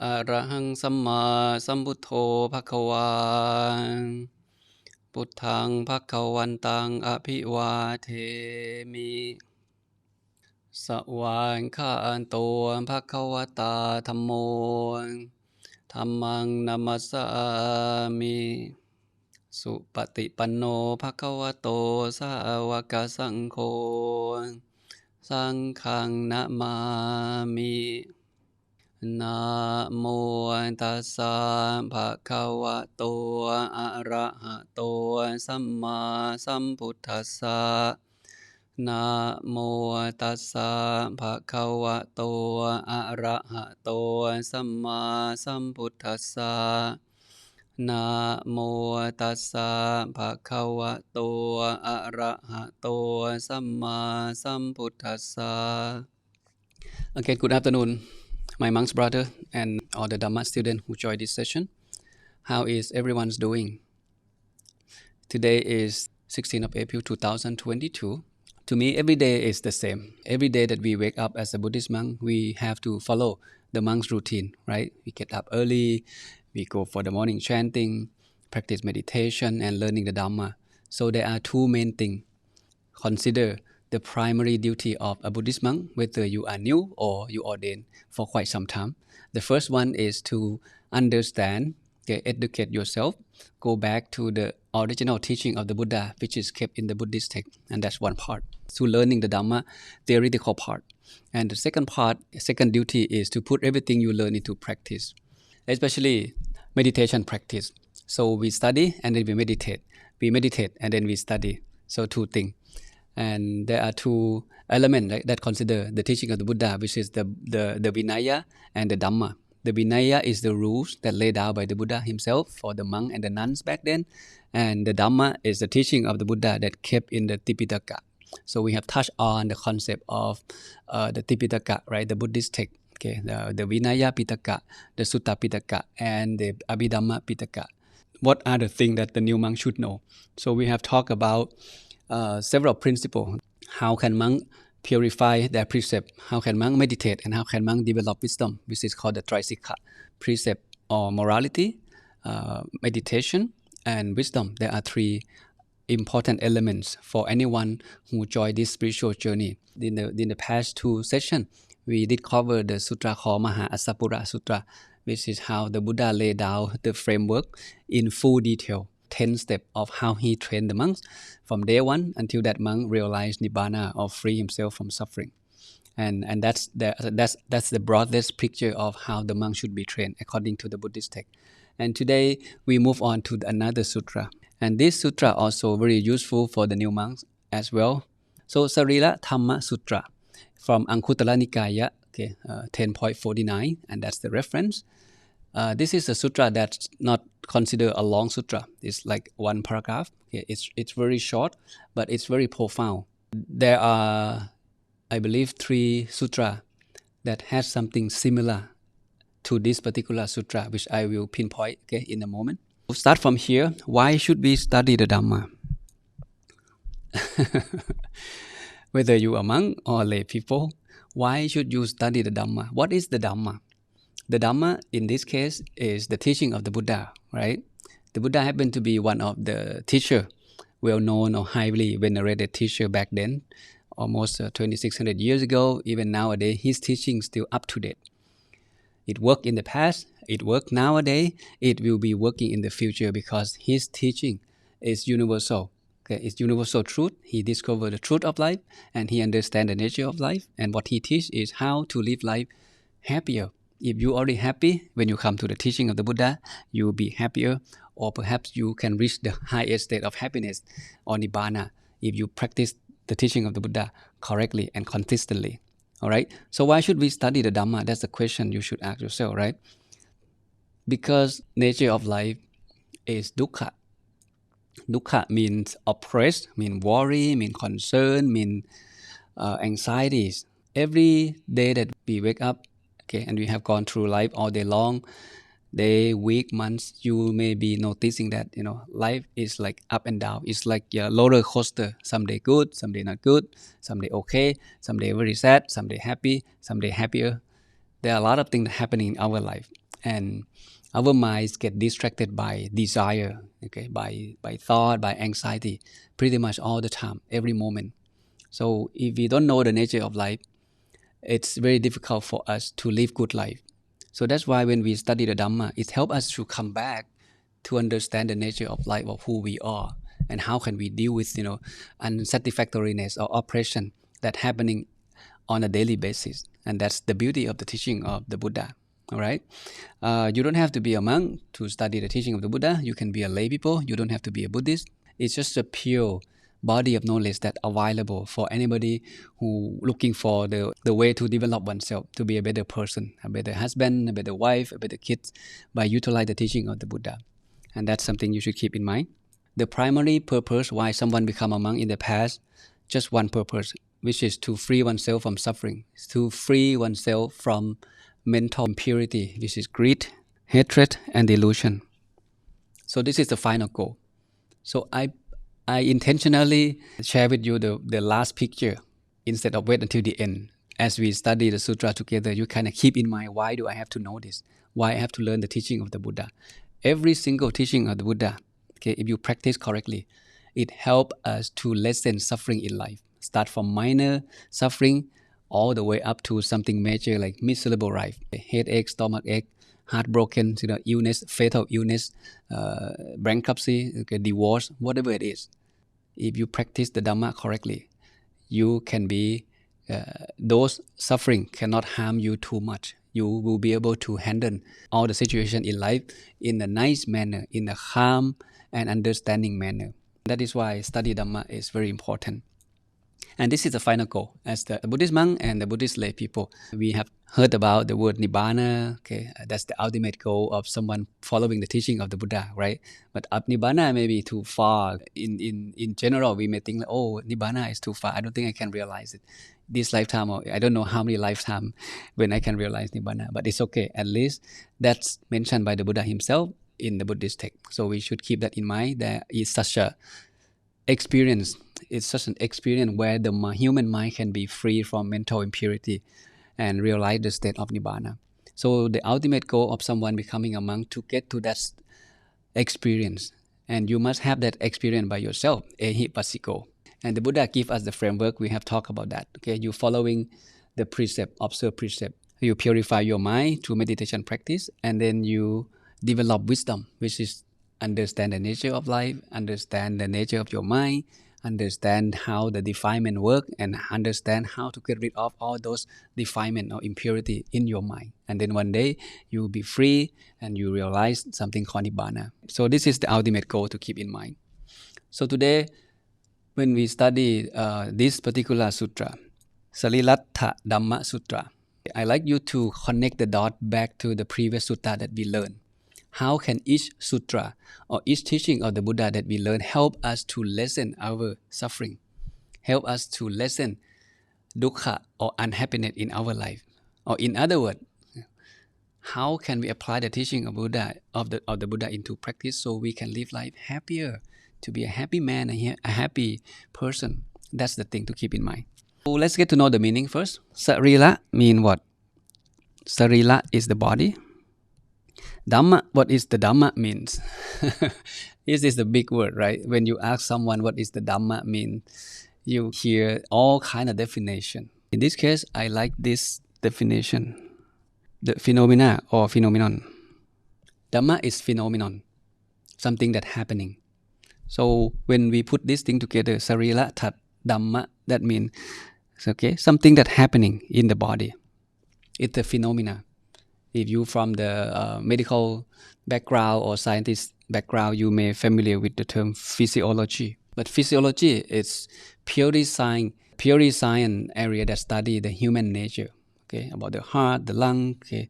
อะระหังสัมมาสัมพุทโธภควาพุทธังภควันตังอภิวาเทมิสวากขาโตภควตาธัมโมธัมมังนัมมัสสามิสุปฏิปันโนภควโตสาวกสังโฆสังฆังนะมามินะโมตัสสะภะคะวะโตอะระหะโตสัมมาสัมพุทธัสสะนะโมตัสสะภะคะวะโตอะระหะโตสัมมาสัมพุทธัสสะนะโมตัสสะภะคะวะโตอะระหะโตสัมมาสัมพุทธัสสะ Okay, good afternoon, my monks brother and all the Dhamma students who joined this session. How is everyone's doing? Today is 16th of April 2022. To me, every day is the same. Every day that we wake up as a Buddhist monk, we have to follow the monk's routine, right? We get up early, we go for the morning chanting, practice meditation and learning the Dhamma. So there are two main things. Consider the primary duty of a Buddhist monk, whether you are new or you ordained for quite some time. The first one is to understand, educate yourself, go back to the original teaching of the Buddha, which is kept in the Buddhist text, and that's one part. To learning the Dhamma, theoretical part. And the second duty is to put everything you learn into practice, especially meditation practice. So we study and then we meditate. We meditate and then we study. So two things. And there are two elements that consider the teaching of the Buddha, which is the Vinaya and the Dhamma. The Vinaya is the rules that laid down by the Buddha himself for the monk and the nuns back then. And the Dhamma is the teaching of the Buddha that kept in the Tipitaka. So we have touched on the concept of the Tipitaka, right? The Buddhist text, okay? The Vinaya Pitaka, the Sutta Pitaka, and the Abhidhamma Pitaka. What are the things that the new monk should know? So we have talked about several principles. How can monk purify their precept? How can monk meditate? And how can monk develop wisdom, which is called the Trisikha. Precept or morality, meditation, and wisdom. There are three important elements for anyone who joined this spiritual journey. In the past two sessions, we did cover the sutra called Maha Asapura Sutra, which is how the Buddha laid down the framework in full detail. 10 steps of how he trained the monks from day one until that monk realized Nibbana or free himself from suffering. And that's the broadest picture of how the monk should be trained according to the Buddhist text. And today we move on to another sutra. And this sutra also very useful for the new monks as well. So Sarīraṭṭhadhamma Sutra from Anguttara Nikaya, 10.49, and that's the reference. This is a sutra that's not considered a long sutra. It's like one paragraph. Okay, it's very short, but it's very profound. There are, I believe, 3 sutra that has something similar to this particular sutra, which I will pinpoint in a moment. We'll start from here. Why should we study the Dhamma? Whether you are a monk or lay people, why should you study the Dhamma? What is the Dhamma? The Dhamma, in this case, is the teaching of the Buddha, right? The Buddha happened to be one of the teacher, well-known or highly venerated teacher back then, almost 2,600 years ago. Even nowadays, his teaching is still up to date. It worked in the past, it worked nowadays, it will be working in the future because his teaching is universal. Okay, it's universal truth. He discovered the truth of life and he understands the nature of life. And what he teaches is how to live life happier. If you're already happy, when you come to the teaching of the Buddha, you will be happier, or perhaps you can reach the highest state of happiness or Nibbana if you practice the teaching of the Buddha correctly and consistently. All right? So why should we study the Dhamma? That's the question you should ask yourself, right? Because nature of life is dukkha. Dukkha means oppressed, means worry, means concern, means anxieties. Every day that we wake up, and we have gone through life all day long, day, week, months, you may be noticing that life is like up and down. It's like a roller coaster. Someday good, someday not good, someday okay, someday very sad, someday happy, someday happier. There are a lot of things happening in our life, and our minds get distracted by desire, okay, by thought, by anxiety, pretty much all the time, every moment. So if we don't know the nature of life, it's very difficult for us to live good life. So that's why when we study the Dhamma, it helps us to come back to understand the nature of life, of who we are, and how can we deal with unsatisfactoriness or oppression that happening on a daily basis. And that's the beauty of the teaching of the Buddha. All right, you don't have to be a monk to study the teaching of the Buddha. You can be a lay people. You don't have to be a Buddhist. It's just a pure body of knowledge that available for anybody who looking for the way to develop oneself, to be a better person, a better husband, a better wife, a better kid, by utilize the teaching of the Buddha. And that's something you should keep in mind. The primary purpose why someone become a monk in the past, just one purpose, which is to free oneself from suffering, to free oneself from mental impurity, which is greed, hatred, and delusion. So this is the final goal. So I intentionally share with you the last picture instead of wait until the end. As we study the sutra together, you kind of keep in mind, why do I have to know this? Why I have to learn the teaching of the Buddha? Every single teaching of the Buddha, okay, if you practice correctly, it helps us to lessen suffering in life. Start from minor suffering all the way up to something major like miserable life, headache, stomach ache, heartbroken, illness, fatal illness, bankruptcy, okay, divorce, whatever it is. If you practice the Dhamma correctly, you can be, those suffering cannot harm you too much. You will be able to handle all the situation in life in a nice manner, in a calm and understanding manner. That is why study Dhamma is very important. And this is the final goal. As the Buddhist monk and the Buddhist lay people, we have heard about the word Nibbana. Okay, that's the ultimate goal of someone following the teaching of the Buddha, right? But Nibbana may be too far. In general, we may think, oh, Nibbana is too far. I don't think I can realize it this lifetime, or I don't know how many lifetimes when I can realize Nibbana. But it's okay. At least that's mentioned by the Buddha himself in the Buddhist text. So we should keep that in mind. There is such a experience. It's such an experience where the human mind can be free from mental impurity and realize the state of Nibbana. So the ultimate goal of someone becoming a monk to get to that experience, and you must have that experience by yourself, ehipassiko. And the Buddha gives us the framework. We have talked about that. Okay, you following the precept, observe precept. You purify your mind through meditation practice, and then you develop wisdom, which is understand the nature of life, understand the nature of your mind, understand how the defilement work, and understand how to get rid of all those defilement or impurity in your mind. And then one day you will be free and you realize something called Nibbana. So this is the ultimate goal to keep in mind. So today, when we study this particular sutra, Sariratthadhamma Sutra, I like you to connect the dot back to the previous sutta that we learned. How can each sutra or each teaching of the Buddha that we learn help us to lessen our suffering, help us to lessen dukkha or unhappiness in our life? Or in other words, how can we apply the teaching of Buddha of the Buddha into practice so we can live life happier, to be a happy man, a happy person? That's the thing to keep in mind. So let's get to know the meaning first. Sarira mean what? Sarira is the body. Dhamma, what is the Dhamma means? This is the big word, right? When you ask someone what is the Dhamma mean, you hear all kind of definition. In this case, I like this definition. The phenomena or phenomenon. Dhamma is phenomenon, something that happening. So when we put this thing together, Sariratthadhamma, that means something that happening in the body. It's a phenomena. If you from the medical background or scientist background, you may familiar with the term physiology. But physiology is purely science area that study the human nature. Okay, about the heart, the lung, okay,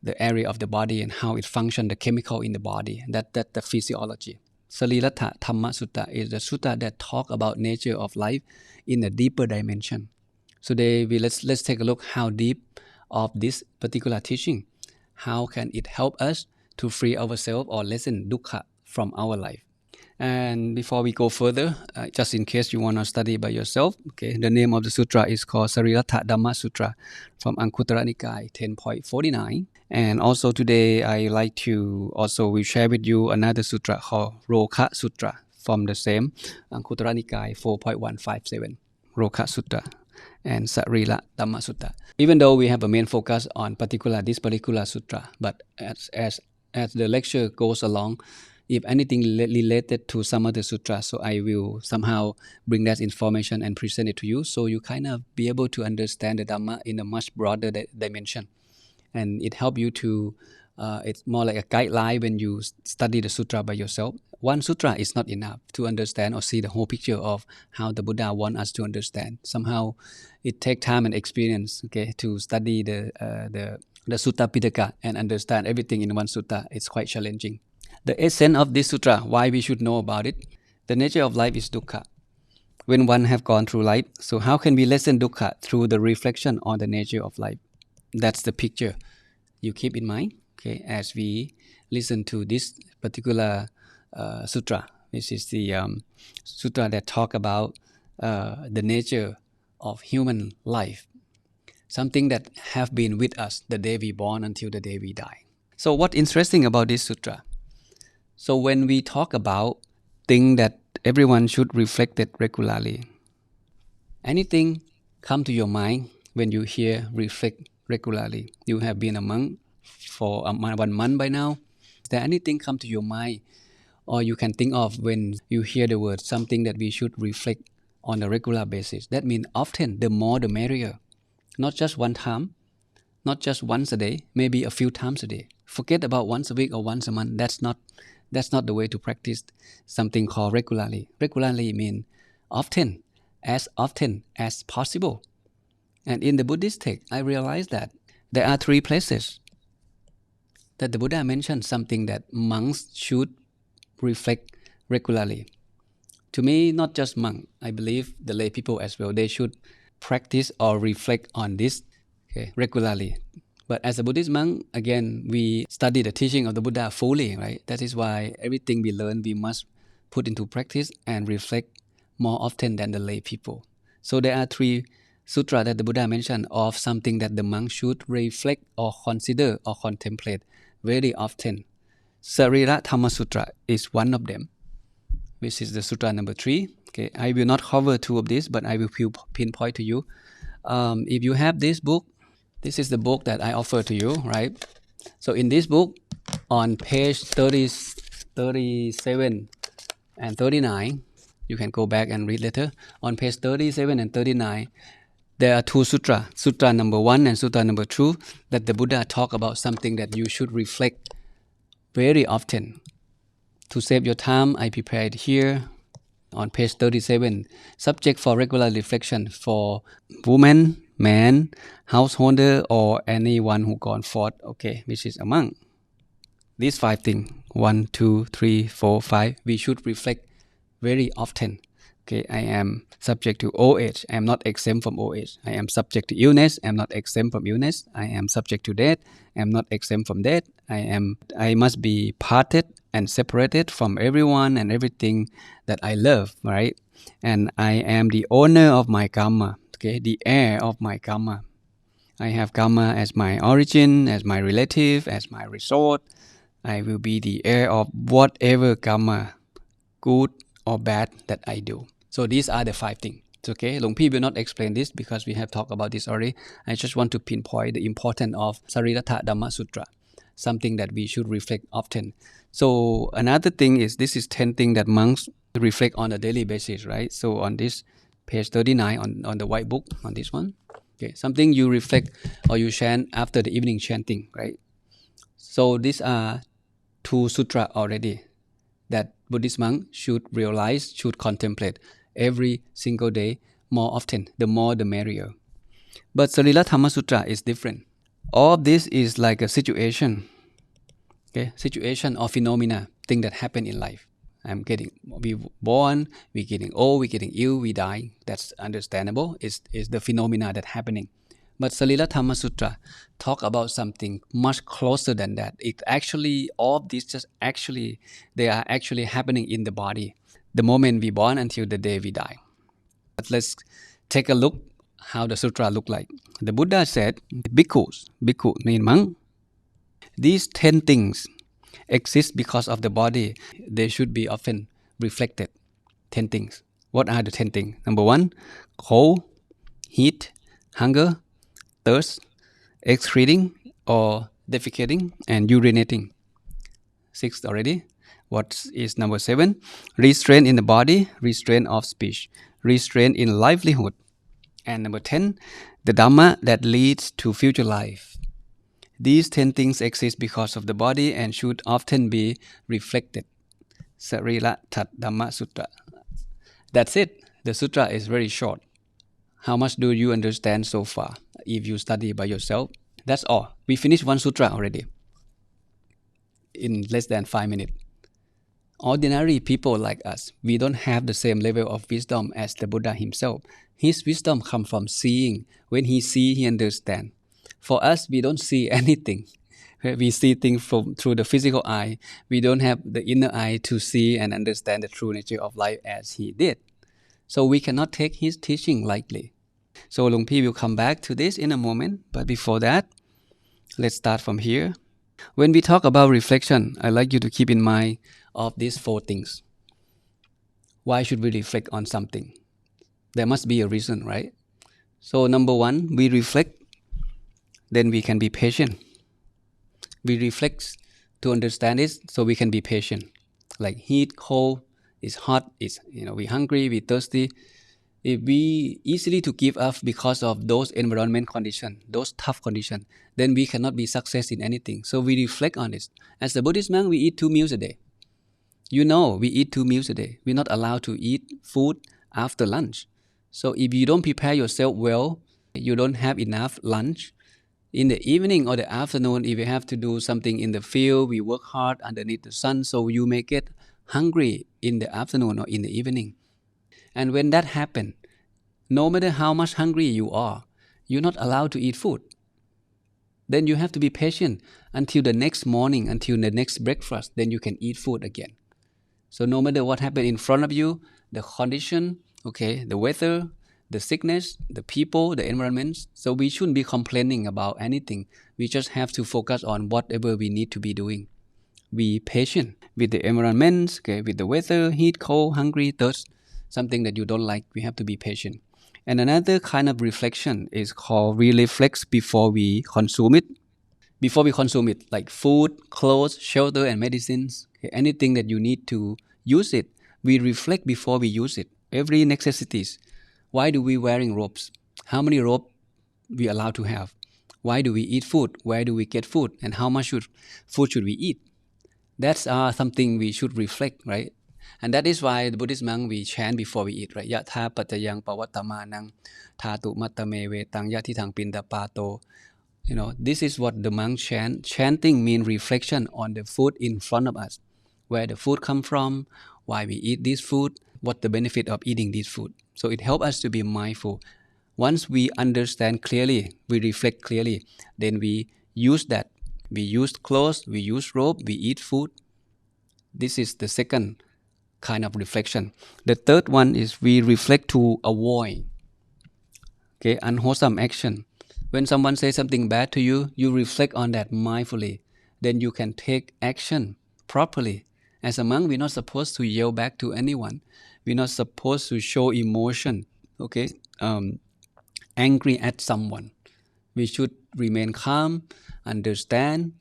the area of the body and how it functions, the chemical in the body. That's the physiology. Sariratthadhamma Sutta is the sutta that talk about nature of life in a deeper dimension. So let's take a look how deep of this particular teaching. How can it help us to free ourselves or lessen dukkha from our life. And before we go further, just in case you want to study by yourself, okay, the name of the sutra is called Sariratthadhamma Sutra from Anguttara Nikaya 10.49. And also today I like to will share with you another sutra called Rokha Sutra from the same Anguttara Nikaya 4.157, Rokha Sutra and Sarīraṭṭhadhamma Sutta. Even though we have a main focus on this particular sutra, but as the lecture goes along, if anything related to some other sutra, so I will somehow bring that information and present it to you, so you kind of be able to understand the Dhamma in a much broader dimension. And it helps you to, it's more like a guideline when you study the sutra by yourself. One sutra is not enough to understand or see the whole picture of how the Buddha wants us to understand. Somehow it takes time and experience, okay, to study the Sutta Pitaka and understand everything in one sutta. It's quite challenging. The essence of this sutra, why we should know about it, the nature of life is dukkha. When one have gone through life, so how can we lessen dukkha? Through the reflection on the nature of life. That's the picture you keep in mind, okay, as we listen to this particular sutra. This is the sutra that talk about the nature of human life, something that have been with us the day we born until the day we die. So what's interesting about this sutra? So when we talk about things that everyone should reflect it regularly, anything come to your mind when you hear reflect regularly? You have been a monk for 1 month by now. Is there anything come to your mind or you can think of when you hear the word something that we should reflect on a regular basis? That means often, the more the merrier. Not just one time, not just once a day, maybe a few times a day. Forget about once a week or once a month. That's not the way to practice something called regularly. Regularly means often as possible. And in the Buddhist text, I realized that there are 3 places that the Buddha mentioned something that monks should reflect regularly. To me, not just monks, I believe the lay people as well, they should practice or reflect on this, okay, regularly. But as a Buddhist monk, again, we study the teaching of the Buddha fully, right? That is why everything we learn, we must put into practice and reflect more often than the lay people. So there are 3 sutras that the Buddha mentioned of something that the monk should reflect or consider or contemplate very often. Sarīraṭṭhadhamma Sutra is one of them, which is the sutra number 3. Okay, I will not cover 2 of these, but I will pinpoint to you. If you have this book, this is the book that I offer to you, right? So in this book, on page 37 and 39, you can go back and read later. On page 37 and 39, there are 2 sutras, Sutra number 1 and Sutra number 2, that the Buddha talk about something that you should reflect very often. To save your time, I prepared here on page 37, subject for regular reflection for woman, man, householder, or anyone who gone forth, okay, which is a monk. These 5 things, 1, 2, 3, 4, 5, we should reflect very often. Okay, I am subject to old age. I am not exempt from old age. I am subject to illness. I am not exempt from illness. I am subject to death. I am not exempt from death. I must be parted and separated from everyone and everything that I love, right? And I am the owner of my karma, okay, the heir of my karma. I have karma as my origin, as my relative, as my resort. I will be the heir of whatever karma, good or bad, that I do. So these are the 5 things. Okay, Long Pi will not explain this because we have talked about this already. I just want to pinpoint the importance of Sariratthadhamma Sutra, something that we should reflect often. So another thing is, this is 10 things that monks reflect on a daily basis, right? So on this page 39 on the white book, on this one, okay, something you reflect or you chant after the evening chanting, right? So these are 2 sutras already that Buddhist monk should realize, should contemplate every single day, more often. The more the merrier. But Sariratthadhamma Sutra is different. All of this is like a situation, okay, situation or phenomena, thing that happen in life. We born, we getting old, we getting ill, we die. That's understandable. It's the phenomena that happening. But Sariratthadhamma Sutra talk about something much closer than that. It actually, all of these they are actually happening in the body. The moment we born until the day we die. But let's take a look how the sutra look like. The Buddha said, Bhikkhus, Bhikkhu mean monk. These 10 things exist because of the body. They should be often reflected. 10 things. What are the 10 things? Number 1, cold, heat, hunger, thirst, excreting or defecating, and urinating. 6 already. What is number 7? Restraint in the body, restraint of speech, restraint in livelihood. And number 10, the Dhamma that leads to future life. These 10 things exist because of the body and should often be reflected. Sarīraṭṭhadhamma Sutra. That's it. The sutra is very short. How much do you understand so far if you study by yourself? That's all. We finished one sutra already in less than 5 minutes. Ordinary people like us, we don't have the same level of wisdom as the Buddha himself. His wisdom comes from seeing. When he sees, he understands. For us, we don't see anything. We see things through the physical eye. We don't have the inner eye to see and understand the true nature of life as he did. So we cannot take his teaching lightly. So Luang Pi will come back to this in a moment. But before that, let's start from here. When we talk about reflection, I'd like you to keep in mind of these 4 things. Why should we reflect on something? There must be a reason, right? So number 1, we reflect, then we can be patient. We reflect to understand it, so we can be patient. Like heat, cold, it's hot, we're hungry, we're thirsty. If we easily to give up because of those environment conditions, those tough conditions, then we cannot be success in anything. So we reflect on this. As a Buddhist monk, we eat 2 meals a day. We eat 2 meals a day. We're not allowed to eat food after lunch. So if you don't prepare yourself well, you don't have enough lunch. In the evening or the afternoon, if you have to do something in the field, we work hard underneath the sun, so you may get hungry in the afternoon or in the evening. And when that happens, no matter how much hungry you are, you're not allowed to eat food. Then you have to be patient until the next morning, until the next breakfast, then you can eat food again. So no matter what happens in front of you, the condition, the weather, the sickness, the people, the environments. So we shouldn't be complaining about anything. We just have to focus on whatever we need to be doing. Be patient with the environments, with the weather, heat, cold, hungry, thirst, something that you don't like. We have to be patient. And another kind of reflection is called we reflect before we consume it. Before we consume it, like food, clothes, shelter, and medicines, anything that you need to use it, we reflect before we use it. Every necessities. Why do we wearing robes? How many robes we allowed to have? Why do we eat food? Where do we get food? And how much food should we eat? That's something we should reflect, right? And that is why the Buddhist monk, we chant before we eat, right? Yatha patayang pavattamanang thatu mattame vetang yatithang pinda pato. This is what the monk chant. Chanting means reflection on the food in front of us. Where the food come from, why we eat this food, what the benefit of eating this food. So it helps us to be mindful. Once we understand clearly, we reflect clearly, then we use that. We use clothes, we use robe, we eat food. This is the second kind of reflection. The third one is we reflect to avoid unwholesome action. When someone says something bad to you, you reflect on that mindfully. Then you can take action properly. As a monk, we're not supposed to yell back to anyone. We're not supposed to show emotion, angry at someone. We should remain calm, understand,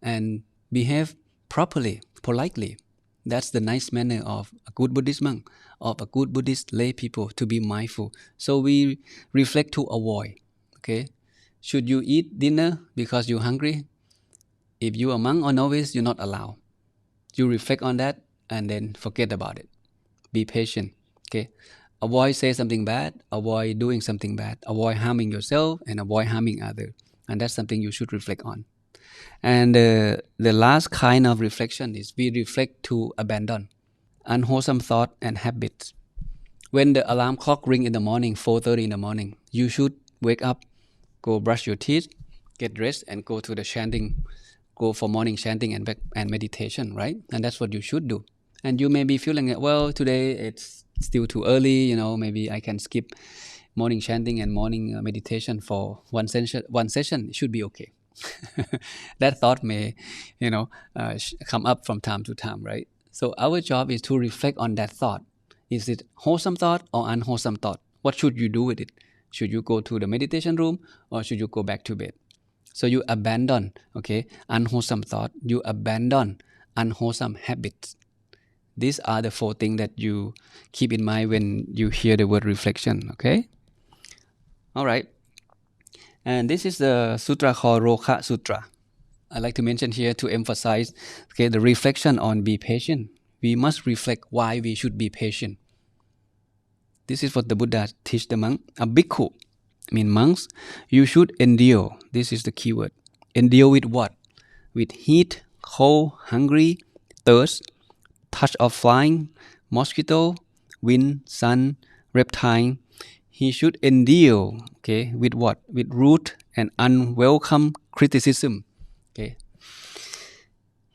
and behave properly, politely. That's the nice manner of a good Buddhist monk, of a good Buddhist lay people, to be mindful. So we reflect to avoid. Should you eat dinner because you're hungry? If you're a monk or novice, you're not allowed. You reflect on that and then forget about it. Be patient. Avoid say something bad, avoid doing something bad, avoid harming yourself and avoid harming others. And that's something you should reflect on. And the last kind of reflection is we reflect to abandon unwholesome thought and habits. When the alarm clock ring in the morning, 4:30 in the morning, you should wake up, go brush your teeth, get dressed, and go to the chanting, go for morning chanting and meditation, right? And that's what you should do. And you may be feeling that, well, today it's still too early, maybe I can skip morning chanting and morning meditation for one session. It should be okay. That thought may, come up from time to time, right? So our job is to reflect on that thought. Is it wholesome thought or unwholesome thought? What should you do with it? Should you go to the meditation room or should you go back to bed? So you abandon, unwholesome thought. You abandon unwholesome habits. These are the 4 things that you keep in mind when you hear the word reflection, okay? All right. And this is the sutra called Rokha Sutra. I like to mention here to emphasize, the reflection on be patient. We must reflect why we should be patient. This is what the Buddha teach the monk. A bhikkhu, monks, you should endure. This is the key word. Endure with what? With heat, cold, hungry, thirst, touch of flying, mosquito, wind, sun, reptile. He should endure, with what? With rude and unwelcome criticism.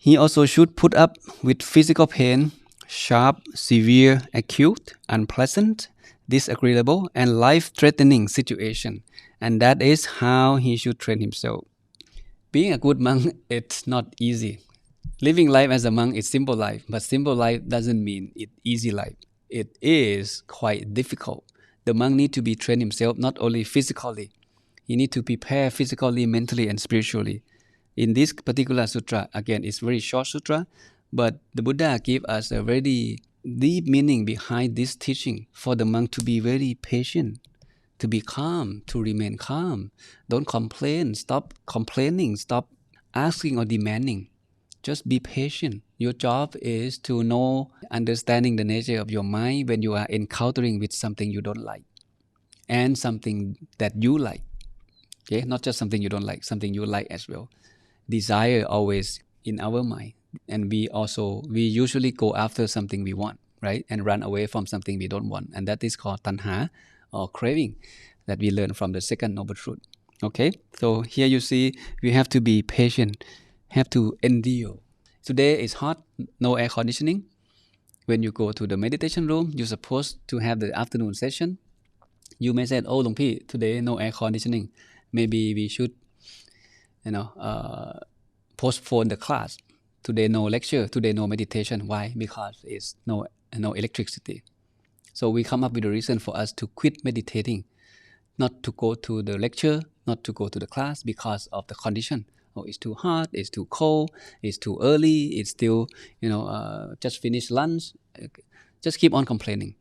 He also should put up with physical pain, sharp, severe, acute, unpleasant, disagreeable, and life-threatening situation. And that is how he should train himself. Being a good monk, it's not easy. Living life as a monk is simple life, but simple life doesn't mean it's easy life. It is quite difficult. The monk needs to be trained himself, not only physically. He needs to prepare physically, mentally, and spiritually. In this particular sutra, again, it's very short sutra, but the Buddha gave us a very deep meaning behind this teaching for the monk to be very patient, to be calm, to remain calm. Don't complain. Stop complaining. Stop asking or demanding. Just be patient. Your job is to know, understanding the nature of your mind when you are encountering with something you don't like and something that you like. Not just something you don't like, something you like as well. Desire always in our mind. And we usually go after something we want, right? And run away from something we don't want. And that is called tanha or craving that we learn from the second noble truth. Okay? So here you see, we have to be patient, have to endure. Today is hot, no air conditioning. When you go to the meditation room, you're supposed to have the afternoon session. You may say, oh, Long Pi, today no air conditioning. Maybe we should, postpone the class. Today no lecture, today no meditation. Why? Because it's no electricity. So we come up with a reason for us to quit meditating, not to go to the lecture, not to go to the class because of the condition. Oh, it's too hot, it's too cold, it's too early, it's still, just finished lunch. Just keep on complaining.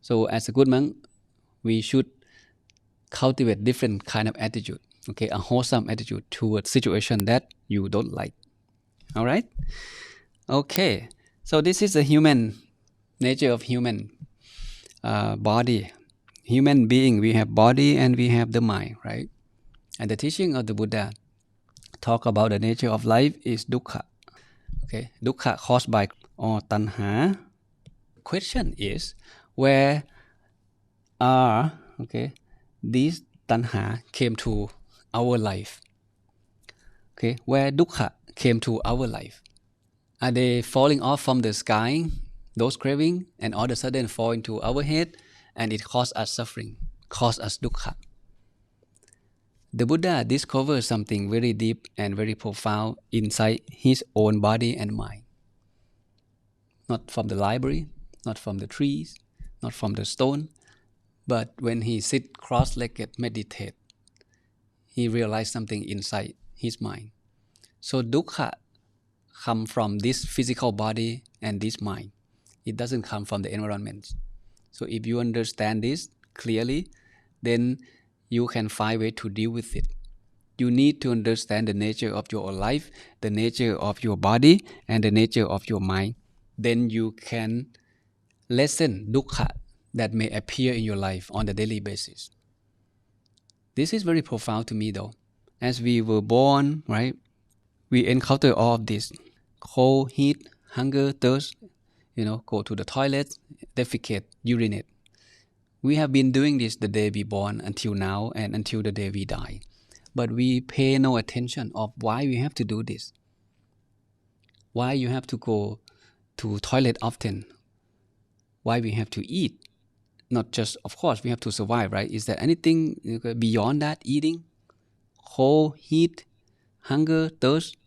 So as a good monk, we should cultivate different kind of attitude, a wholesome attitude towards situation that you don't like. All right? Okay. So this is the human nature of human body. Human being, we have body and we have the mind, right? And the teaching of the Buddha talk about the nature of life is dukkha. Dukkha caused by or tanha. Question is, where are these tanha came to our life? Where dukkha came to our life? Are they falling off from the sky, those craving, and all of a sudden fall into our head, and it causes us suffering, causes us dukkha? The Buddha discovered something very deep and very profound inside his own body and mind. Not from the library, not from the trees, not from the stone, but when he sit cross-legged, meditate, he realized something inside his mind. So dukkha comes from this physical body and this mind. It doesn't come from the environment. So if you understand this clearly, then you can find a way to deal with it. You need to understand the nature of your life, the nature of your body, and the nature of your mind. Then you can lessen dukkha that may appear in your life on a daily basis. This is very profound to me though. As we were born, right, we encounter all of this. Cold, heat, hunger, thirst, go to the toilet, defecate, urinate. We have been doing this the day we born until now and until the day we die. but we pay no attention of why we have to do this. Why you have to go to toilet often. Why we have to eat. Not just, of course, we have to survive, right? Is there anything beyond that? Eating, cold, heat, hunger, thirst,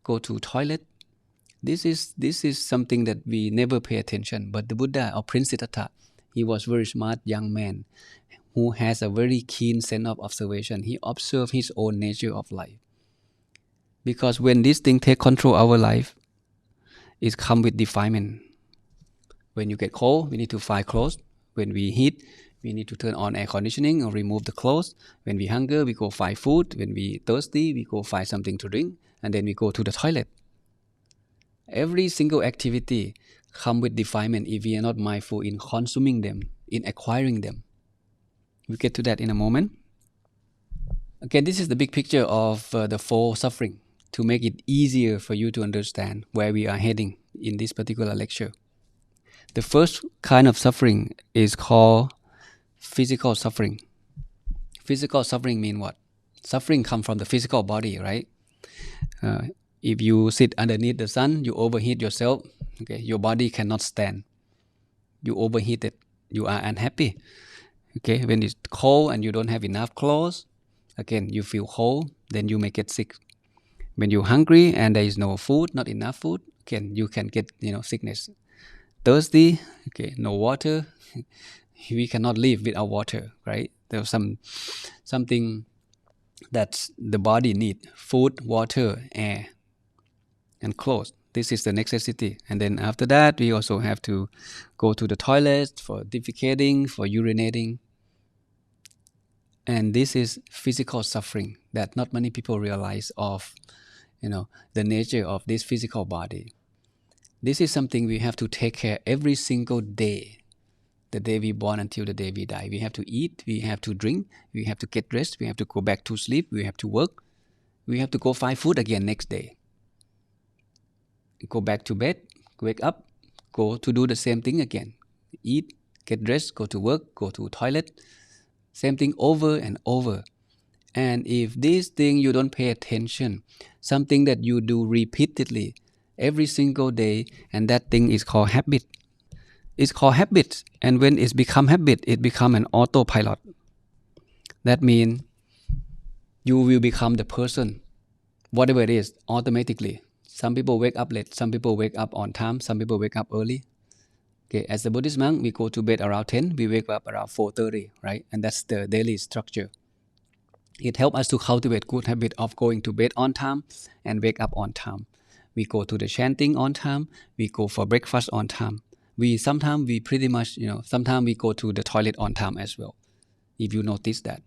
go to toilet. This is something that we never pay attention. But the Buddha, or Prince Siddhartha, he was very smart young man who has a very keen sense of observation. He observed his own nature of life. Because when this thing take control of our life, it comes with defilement. When you get cold, we need to find clothes. When we heat, we need to turn on air conditioning or remove the clothes. When we hunger, we go find food. When we thirsty, we go find something to drink. And then we go to the toilet. Every single activity comes with defilement if we are not mindful in consuming them, in acquiring them. We'll get to that in a moment. Okay, this is the big picture of the four suffering to make it easier for you to understand where we are heading in this particular lecture. The first kind of suffering is called physical suffering. Physical suffering means what? Suffering comes from the physical body, right? If you sit underneath the sun, you overheat yourself. Okay, your body cannot stand. You overheated. You are unhappy. Okay, when it's cold and you don't have enough clothes, again, you feel cold, then you may get sick. When you're hungry and there is no food, not enough food, again, you can get sickness. Thirsty, okay, no water. We cannot live without water, right? There's something that the body needs: food, water, air, and clothes. This is the necessity. And then after that, we also have to go to the toilet for defecating, for urinating. And this is physical suffering that not many people realize of, the nature of this physical body. This is something we have to take care every single day. The day we born until the day we die. We have to eat, we have to drink, we have to get rest, we have to go back to sleep, we have to work, we have to go find food again next day. Go back to bed, wake up, go to do the same thing again. Eat, get dressed, go to work, go to toilet. Same thing over and over. And if this thing you don't pay attention, something that you do repeatedly every single day, and that thing is called habit. It's called habit. And when it's become habit, it become an autopilot. That means you will become the person, whatever it is, automatically. Some people wake up late, some people wake up on time, some people wake up early. Okay, as a Buddhist monk, we go to bed around 10, we wake up around 4:30, right? And that's the daily structure. It helps us to cultivate good habit of going to bed on time and wake up on time. We go to the chanting on time, we go for breakfast on time. Sometimes we go to the toilet on time as well. If you notice that,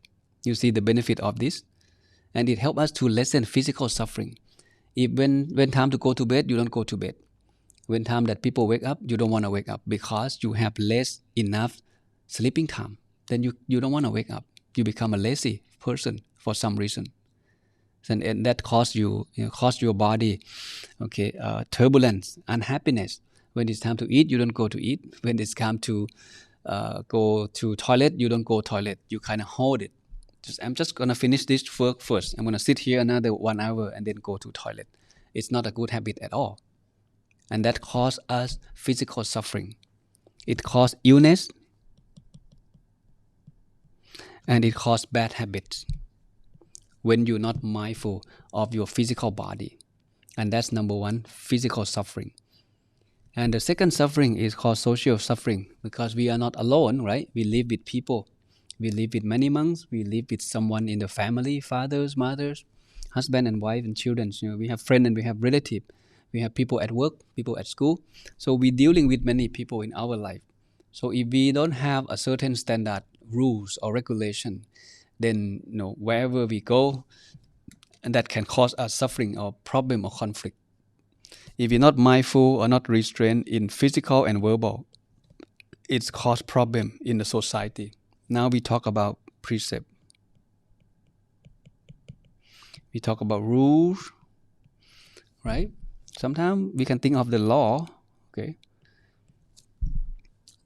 you see the benefit of this. And it helps us to lessen physical suffering. If when time to go to bed, you don't go to bed. When time that people wake up, you don't want to wake up because you have enough sleeping time. Then you don't want to wake up. You become a lazy person for some reason. And that cause your body, turbulence, unhappiness. When it's time to eat, you don't go to eat. When it's time to go to toilet, you don't go toilet. You kind of hold it. I'm just going to finish this work first. I'm going to sit here another 1 hour and then go to toilet. It's not a good habit at all. And that causes us physical suffering. It causes illness. And it causes bad habits when you're not mindful of your physical body. And that's number one, physical suffering. And the second suffering is called social suffering because we are not alone, right? We live with people. We live with many monks. We live with someone in the family, fathers, mothers, husband and wife and children. We have friends and we have relatives. We have people at work, people at school. So we're dealing with many people in our life. So if we don't have a certain standard, rules or regulation, then wherever we go, and that can cause us suffering or problem or conflict. If you're not mindful or not restrained in physical and verbal, it's cause problem in the society. Now we talk about precept. We talk about rules, right? Sometimes we can think of the law, okay?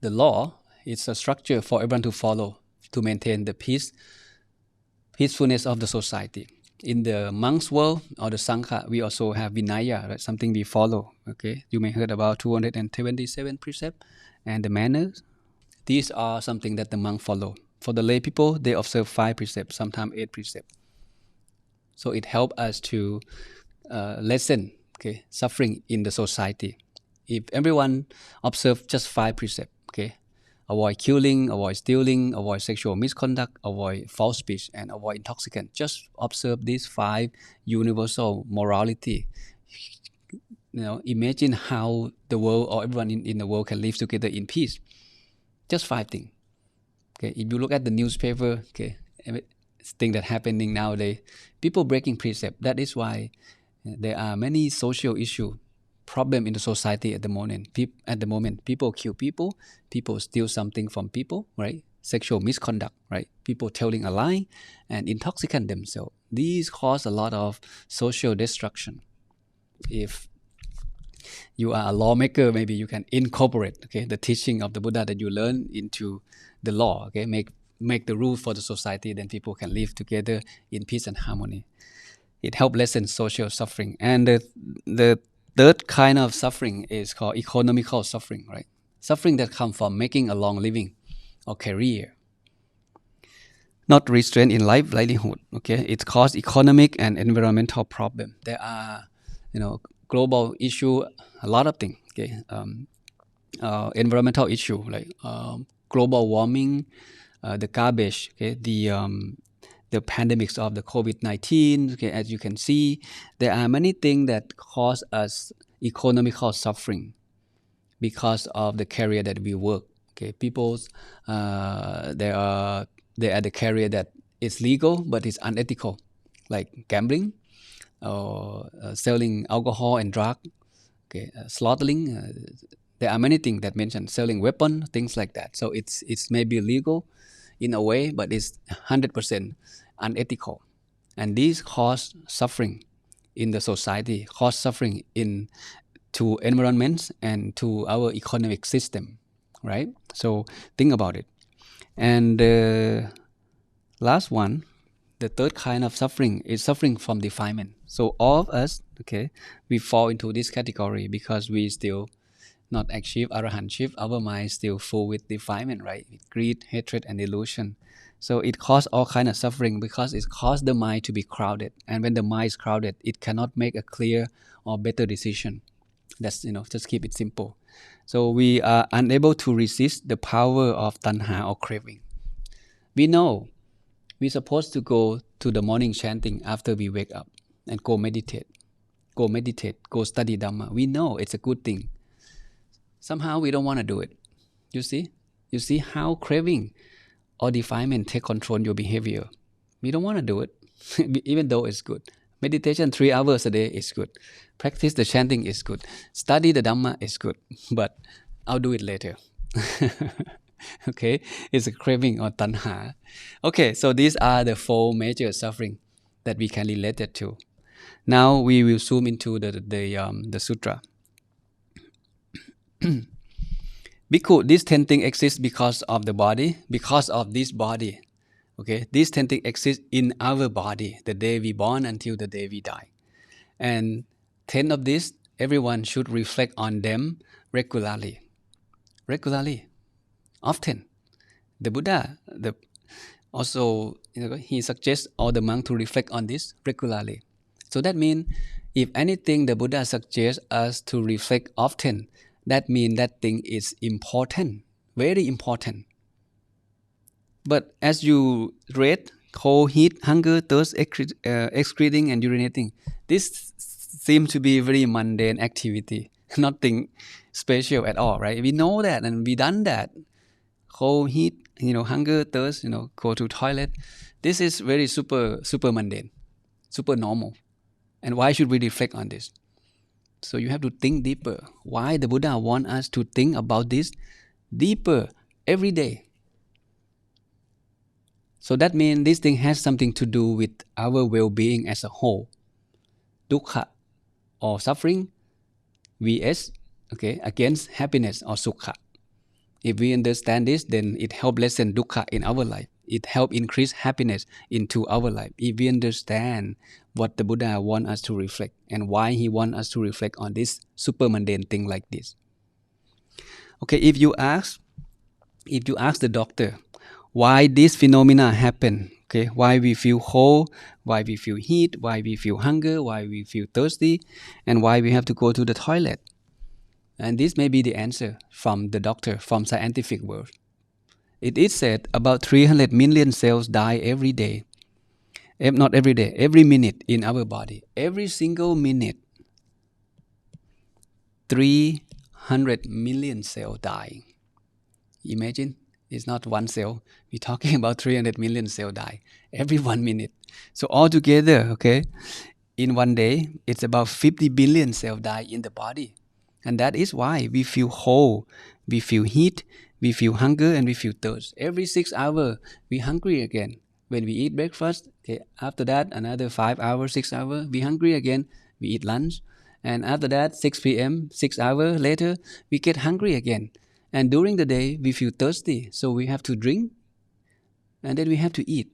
The law is a structure for everyone to follow to maintain the peacefulness of the society. In the monk's world or the Sangha, we also have Vinaya, right? Something we follow. Okay, you may heard about 227 precepts and the manners. These are something that the monk follow. For the lay people, they observe 5 precepts, sometimes 8 precepts. So it helps us to lessen suffering in the society. If everyone observe just 5 precepts, avoid killing, avoid stealing, avoid sexual misconduct, avoid false speech, and avoid intoxicant. Just observe these 5 universal morality. Imagine how the world or everyone in the world can live together in peace. Just 5 things. If you look at the newspaper, thing that happening nowadays, people breaking precept. That is why there are many social issue, problem in the society at the moment. People kill people, people steal something from people, right? Sexual misconduct, right? People telling a lie and intoxicant themselves. These cause a lot of social destruction. If you are a lawmaker, maybe you can incorporate the teaching of the Buddha that you learn into the law. Make the rule for the society, then people can live together in peace and harmony. It helps lessen social suffering. And the third kind of suffering is called economical suffering, right? Suffering that comes from making a long living or career. Not restraint in livelihood. It causes economic and environmental problem. There are, global issue, a lot of things. Environmental issue like global warming, the garbage, the pandemics of the COVID-19. As you can see, there are many things that cause us economical suffering because of the career that we work. People's they are the career that is legal but is unethical, like gambling or selling alcohol and drug, slaughtering. There are many things that mention selling weapon, things like that. So it's maybe legal in a way, but it's 100% unethical. And these cause suffering in the society, cause suffering to environments and to our economic system, right? So think about it. And the last one, the third kind of suffering is suffering from defilement. So all of us, we fall into this category because we still not achieve arahantship. Our mind is still full with defilement, right? With greed, hatred, and delusion. So it causes all kind of suffering because it causes the mind to be crowded. And when the mind is crowded, it cannot make a clear or better decision. That's, just keep it simple. So we are unable to resist the power of tanha or craving. We know we're supposed to go to the morning chanting after we wake up and go meditate, go study Dhamma. We know it's a good thing. Somehow we don't want to do it. You see how craving or defilement take control your behavior. We don't want to do it, even though it's good. Meditation 3 hours a day is good. Practice the chanting is good. Study the Dhamma is good. But I'll do it later. It's a craving or tanha. So these are the 4 major suffering that we can relate it to. Now we will zoom into the sutra. Bhikkhu, these 10 things exist because of the body, because of this body. These 10 things exist in our body, the day we born until the day we die. And 10 of these, everyone should reflect on them regularly. Often. The Buddha also, he suggests all the monks to reflect on this regularly. So that means if anything the Buddha suggests us to reflect often, that means that thing is important, very important. But as you read, cold, heat, hunger, thirst, excreting, and urinating, this seems to be very mundane activity, nothing special at all, right? We know that and we done that. Cold, heat, hunger, thirst, go to toilet. This is very super mundane, super normal. And why should we reflect on this? So you have to think deeper. Why the Buddha want us to think about this deeper every day? So that means this thing has something to do with our well-being as a whole. Dukkha or suffering, vs. Against happiness or sukha. If we understand this, then it helps lessen dukkha in our life. It helps increase happiness into our life if we understand what the Buddha wants us to reflect and why he wants us to reflect on this super mundane thing like this. Okay, if you ask the doctor why this phenomena happen, okay, why we feel cold, why we feel heat, why we feel hunger, why we feel thirsty, and why we have to go to the toilet. And this may be the answer from the doctor, from scientific world. It is said about 300 million cells die every day. Not every day, every minute in our body. Every single minute, 300 million cells dying. Imagine, it's not one cell. We're talking about 300 million cells die every 1 minute. So altogether, okay, in one day, it's about 50 billion cells die in the body. And that is why we feel cold, we feel heat, we feel hunger, and we feel thirst. Every 6 hours, we're hungry again. When we eat breakfast, okay, after that, another 5 hours, 6 hours, we're hungry again. We eat lunch. And after that, 6 p.m., 6 hours later, we get hungry again. And during the day, we feel thirsty. So we have to drink. And then we have to eat.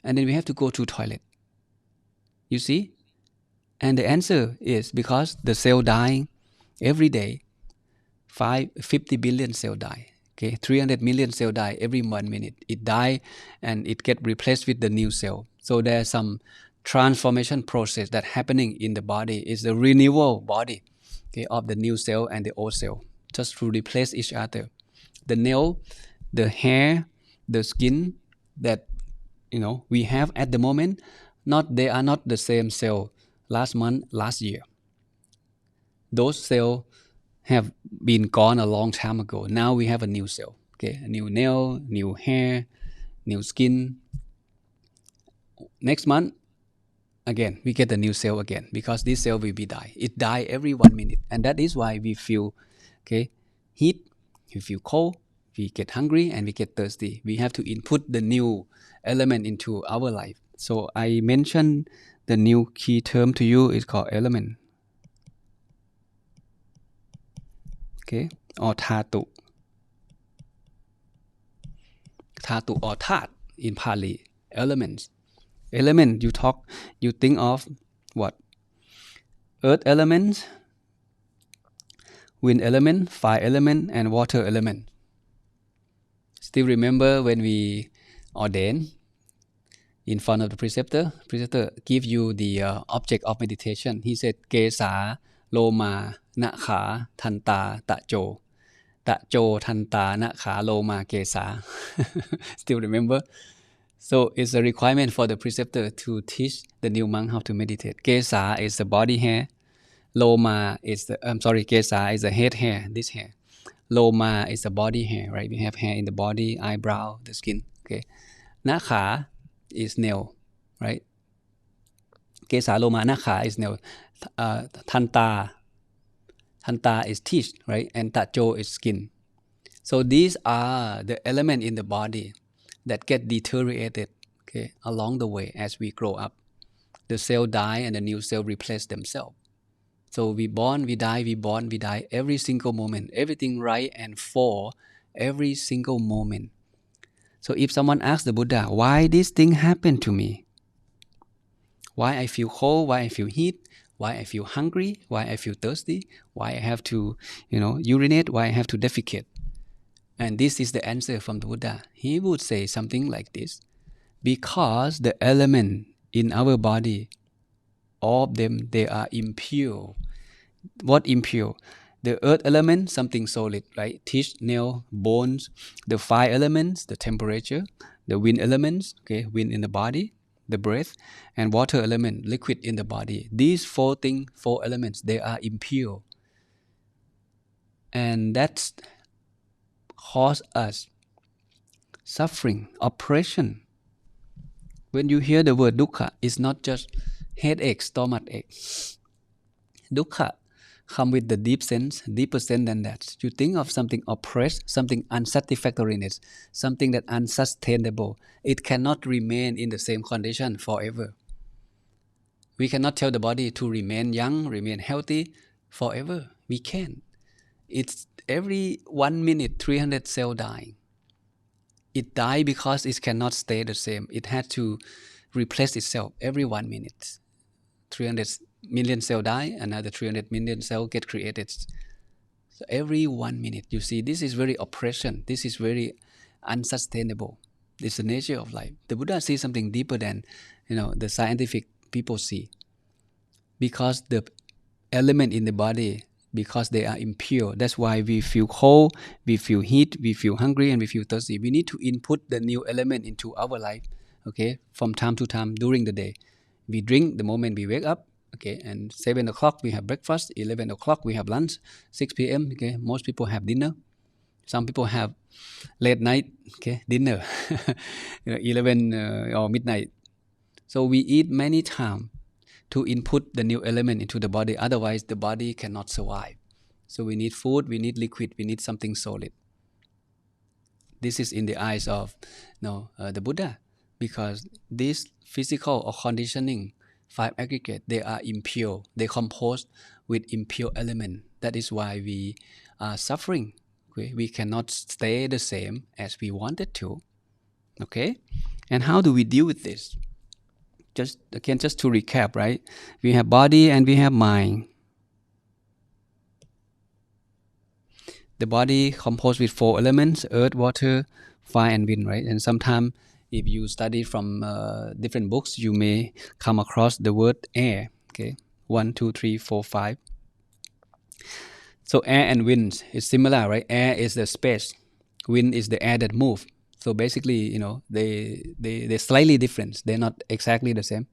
And then we have to go to toilet. You see? And the answer is because the cell dying every day, 50 billion cells die. Okay, 300 million cells die every 1 minute. It die and it get replaced with the new cell. So there's some transformation process that happening in the body. It's the renewal body, okay, of the new cell and the old cell, just to replace each other. The nail, the hair, the skin that we have at the moment, they are not the same cell last month, last year. Those cells have been gone a long time ago. Now we have a new cell. Okay, a new nail, new hair, new skin. Next month, again, we get a new cell again because this cell will be die. It die every 1 minute. And that is why we feel heat, we feel cold, we get hungry, and we get thirsty. We have to input the new element into our life. So I mentioned the new key term to you is called element. Okay, or dhatu. Dhatu or that in Pali, elements. Element, you think of what? Earth element, wind element, fire element, and water element. Still remember when we ordained in front of the preceptor give you the object of meditation. He said, Kesa, Loma, Nakha, Thanta, Tacho. Tacho, Thanta, Nakha, Loma, Kesa. Still remember? So it's a requirement for the preceptor to teach the new monk how to meditate. Kesa is the body hair. Loma is Kesa is the head hair, this hair. Loma is the body hair, right? We have hair in the body, eyebrow, the skin. Okay. Nakha is nail, right? Kesa, Loma, Nakha is nail. Thanta is teeth, right? And Tacho is skin. So these are the elements in the body that get deteriorated, okay, along the way as we grow up. The cell die and the new cell replace themselves. So we born, we die, we born, we die every single moment. Everything right and fall every single moment. So if someone asks the Buddha, why this thing happened to me? Why I feel cold, why I feel heat, why I feel hungry, why I feel thirsty, why I have to, urinate, why I have to defecate. And this is the answer from the Buddha. He would say something like this. Because the element in our body, all of them, they are impure. What impure? The earth element, something solid, right? Teeth, nail, bones. The fire elements, the temperature. The wind elements, okay, wind in the body, the breath. And water element, liquid in the body. These four elements, they are impure. And that's cause us suffering, oppression. When you hear the word dukkha, it's not just headache, stomach ache. Dukkha come with the deeper sense than that. You think of something oppressed, something unsatisfactoriness, something that unsustainable. It cannot remain in the same condition forever. We cannot tell the body to remain young, remain healthy forever. We can't. It's every 1 minute, 300 cells dying. It dies because it cannot stay the same. It has to replace itself every 1 minute. 300 million cells die, another 300 million cells get created. So every 1 minute, you see, this is very oppression. This is very unsustainable. It's the nature of life. The Buddha sees something deeper than, the scientific people see. Because the element in the body, because they are impure, that's why we feel cold, we feel heat, we feel hungry, and we feel thirsty. We need to input the new element into our life, okay, from time to time during the day. We drink the moment we wake up, okay, and 7 o'clock we have breakfast, 11 o'clock we have lunch, 6 p.m., okay, most people have dinner. Some people have late night, okay, dinner, 11 or midnight. So we eat many times to input the new element into the body. Otherwise, the body cannot survive. So we need food, we need liquid, we need something solid. This is in the eyes of the Buddha, because this physical or conditioning 5 aggregate, they are impure. They composed with impure element. That is why we are suffering. Okay? We cannot stay the same as we wanted to. Okay? And how do we deal with this? Just to recap, right? We have body and we have mind. The body composed with 4 elements: earth, water, fire, and wind, right? And sometimes if you study from different books, you may come across the word air. Okay, 1, 2, 3, 4, 5. So air and wind is similar, right? Air is the space. Wind is the air that moves. So basically, they're slightly different. They're not exactly the same.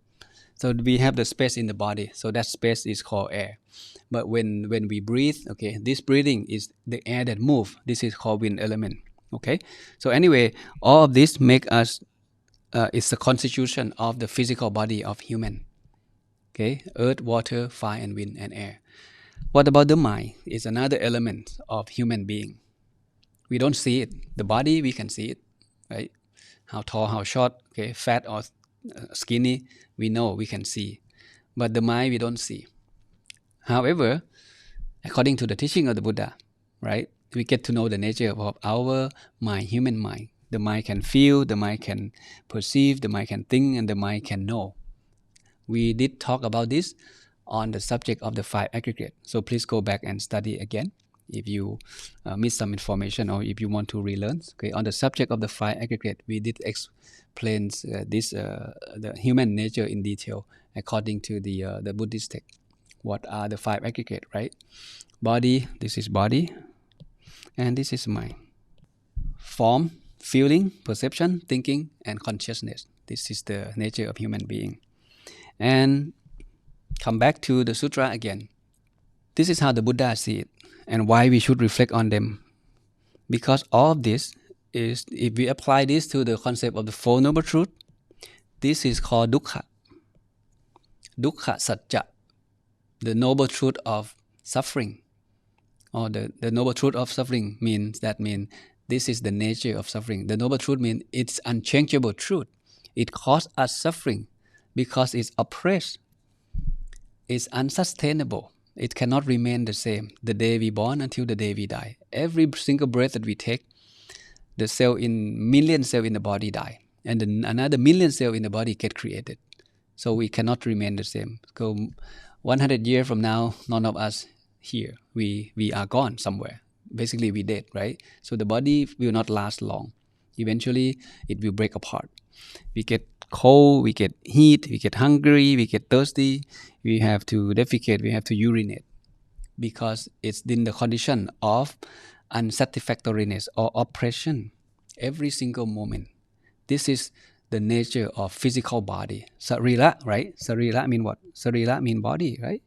So we have the space in the body. So that space is called air. But when we breathe, okay, this breathing is the air that moves. This is called wind element. Okay. So anyway, all of this make us. It's the constitution of the physical body of human. Okay, earth, water, fire, and wind, and air. What about the mind? It's another element of human being. We don't see it. The body, we can see it, right? How tall, how short, okay, fat or skinny, we know, we can see. But the mind, we don't see. However, according to the teaching of the Buddha, right, we get to know the nature of our mind, human mind. The mind can feel, the mind can perceive, the mind can think, and the mind can know. We did talk about this on the subject of the 5 aggregate. So please go back and study again if you miss some information or if you want to relearn. Okay, on the subject of the 5 aggregate, we did explain the human nature in detail according to the Buddhist text. What are the 5 aggregate, right? Body, this is body, and this is mind. Form, feeling, perception, thinking, and consciousness. This is the nature of human being. And come back to the sutra again. This is how the Buddha sees it and why we should reflect on them. Because all of this is, if we apply this to the concept of the Four Noble Truths, this is called dukkha. Dukkha satcha, the noble truth of suffering. Or the noble truth of suffering means this is the nature of suffering. The noble truth means it's unchangeable truth. It causes us suffering because it's oppressed. It's unsustainable. It cannot remain the same the day we born until the day we die. Every single breath that we take, the million cells in the body die. And then another million cells in the body get created. So we cannot remain the same. So 100 years from now, none of us here. We are gone somewhere. Basically, we dead, right? So the body will not last long. Eventually, it will break apart. We get cold, we get heat, we get hungry, we get thirsty. We have to defecate, we have to urinate. Because it's in the condition of unsatisfactoriness or oppression every single moment. This is the nature of physical body. Sarira, right? Sarira mean what? Sarira mean body, right?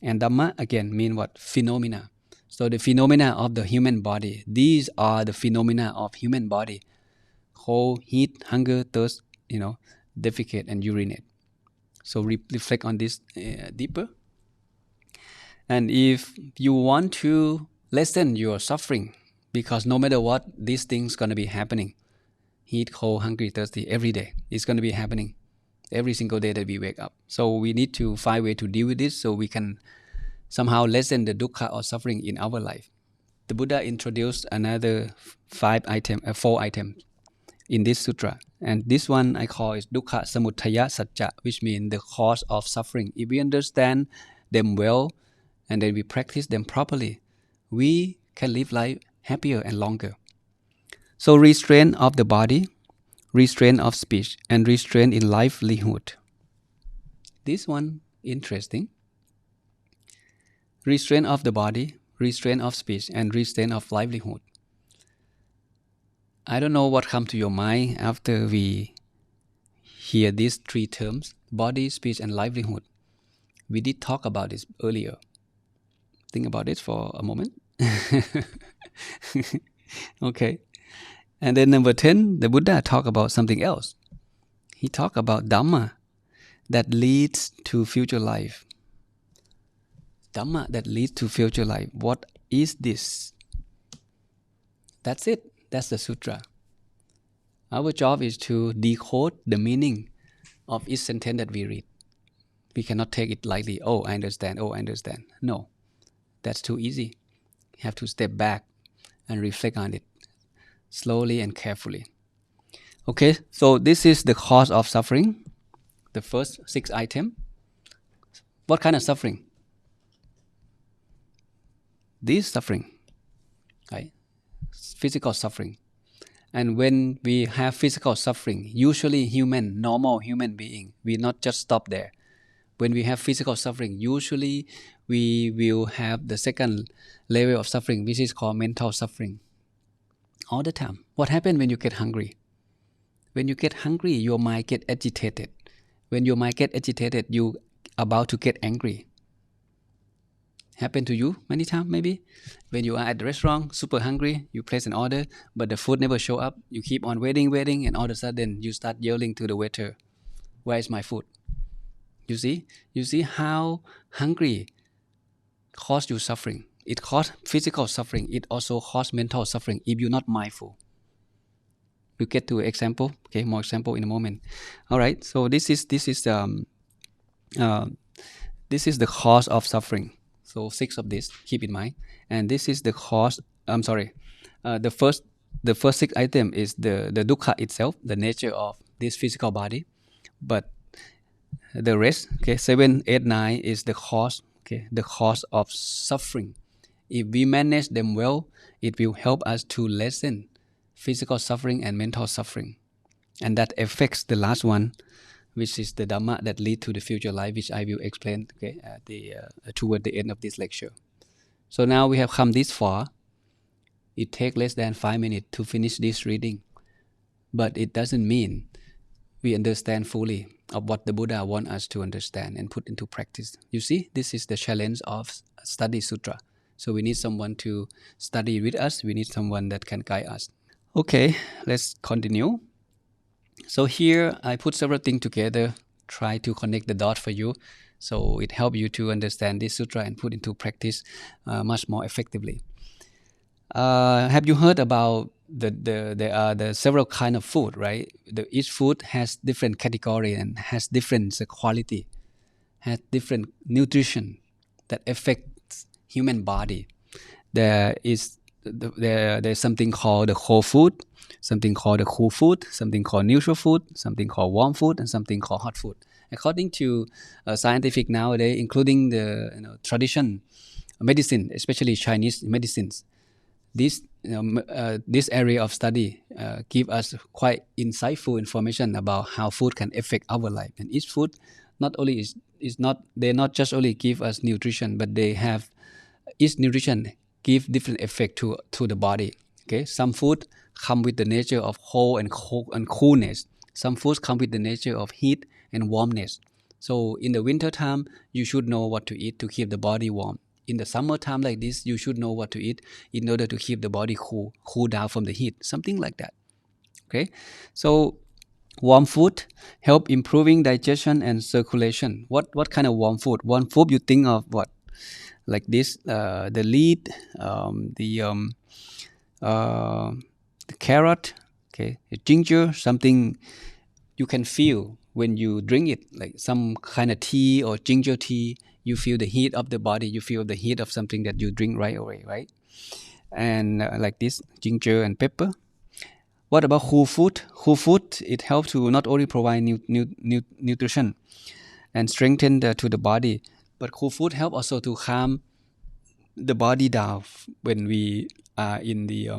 And Dhamma, again, mean what? Phenomena. So the phenomena of the human body, these are the phenomena of human body. Cold, heat, hunger, thirst, defecate and urinate. So reflect on this deeper. And if you want to lessen your suffering, because no matter what, these things going to be happening. Heat, cold, hungry, thirsty, every day. It's going to be happening every single day that we wake up. So we need to find a way to deal with this so we can somehow lessen the dukkha or suffering in our life. the Buddha introduced another 4 items in this sutra. And this one I call is dukkha samudaya sajja, which means the cause of suffering. If we understand them well and then we practice them properly, we can live life happier and longer. So restraint of the body, restraint of speech, and restraint in livelihood. This one interesting. Restraint of the body, restraint of speech, and restraint of livelihood. I don't know what comes to your mind after we hear these 3 terms, body, speech, and livelihood. We did talk about this earlier. Think about it for a moment. Okay. And then number 10, the Buddha talked about something else. He talked about Dhamma that leads to future life. Dhamma that leads to future life. What is this? That's it. That's the sutra. Our job is to decode the meaning of each sentence that we read. We cannot take it lightly. Oh, I understand. Oh, I understand. No, that's too easy. You have to step back and reflect on it slowly and carefully. Okay, so this is the cause of suffering. The first 6 items. What kind of suffering? This suffering, right? Physical suffering. And when we have physical suffering, usually normal human being, we not just stop there. When we have physical suffering, usually we will have the second level of suffering, which is called mental suffering. All the time. What happens when you get hungry? When you get hungry, your mind get agitated. When your mind get agitated, you about to get angry. Happen to you many times maybe? When you are at the restaurant, super hungry, you place an order, but the food never show up. You keep on waiting, and all of a sudden you start yelling to the waiter, "Where is my food?" You see how hungry cause you suffering. It cause physical suffering. It also cause mental suffering if you're not mindful. We get to example. Okay, more example in a moment. All right. So this is the cause of suffering. So 6 of this, keep in mind. And this is the cause. The first 6 item is the dukkha itself, the nature of this physical body. But the rest, okay, 7, 8, 9 is the cause. Okay, the cause of suffering. If we manage them well, it will help us to lessen physical suffering and mental suffering. And that affects the last one, which is the Dhamma that lead to the future life, which I will explain toward the end of this lecture. So now we have come this far. It takes less than 5 minutes to finish this reading. But it doesn't mean we understand fully of what the Buddha wants us to understand and put into practice. You see, this is the challenge of study sutra. So we need someone to study with us. We need someone that can guide us. Okay, let's continue. So here I put several things together, try to connect the dots for you, so it helps you to understand this sutra and put into practice much more effectively. Have you heard about there are the several kind of food, right? Each food has different category and has different quality, has different nutrition that affects human body. There's something called the cold food, something called the cool food, something called neutral food, something called warm food, and something called hot food. According to scientific nowadays, including the tradition medicine, especially Chinese medicines, this area of study give us quite insightful information about how food can affect our life. And each food not only they not just only give us nutrition, but they have each nutrition give different effect to the body. Okay, some food come with the nature of cold and coolness. Some foods come with the nature of heat and warmness. So in the winter time, you should know what to eat to keep the body warm. In the summer time like this, you should know what to eat in order to keep the body cool down from the heat. Something like that. Okay, so warm food help improving digestion and circulation. What kind of warm food? Warm food you think of what? Like this, the lead, the carrot, okay, the ginger, something you can feel when you drink it, like some kind of tea or ginger tea. You feel the heat of the body. You feel the heat of something that you drink right away, right? and like this ginger and pepper. What about whole food? Whole food, it helps to not only provide nutrition and strengthen to the body, but whole food help also to calm the body down when we are in the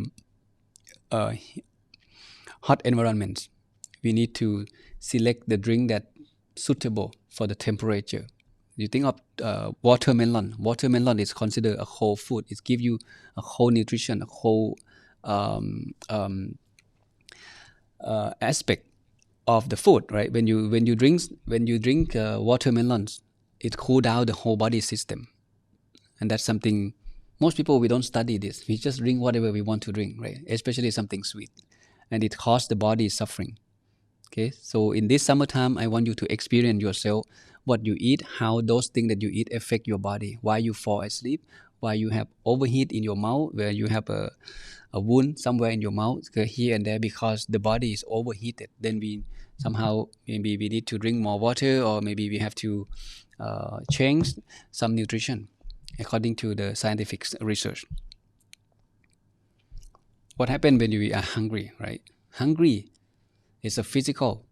uh, hot environments. We need to select the drink that suitable for the temperature. You think of watermelon. Watermelon is considered a whole food. It gives you a whole nutrition, a whole aspect of the food, right? When you drink watermelons, it cool down the whole body system, and that's something most people, we don't study this. We just drink whatever we want to drink, right? Especially something sweet, and it causes the body suffering. Okay, so in this summertime, I want you to experience yourself what you eat, how those things that you eat affect your body, why you fall asleep, why you have overheat in your mouth, where you have a wound somewhere in your mouth here and there because the body is overheated. Then we somehow, maybe we need to drink more water, or maybe we have to change some nutrition according to the scientific research. What happens when we are hungry, right? Hungry is a physical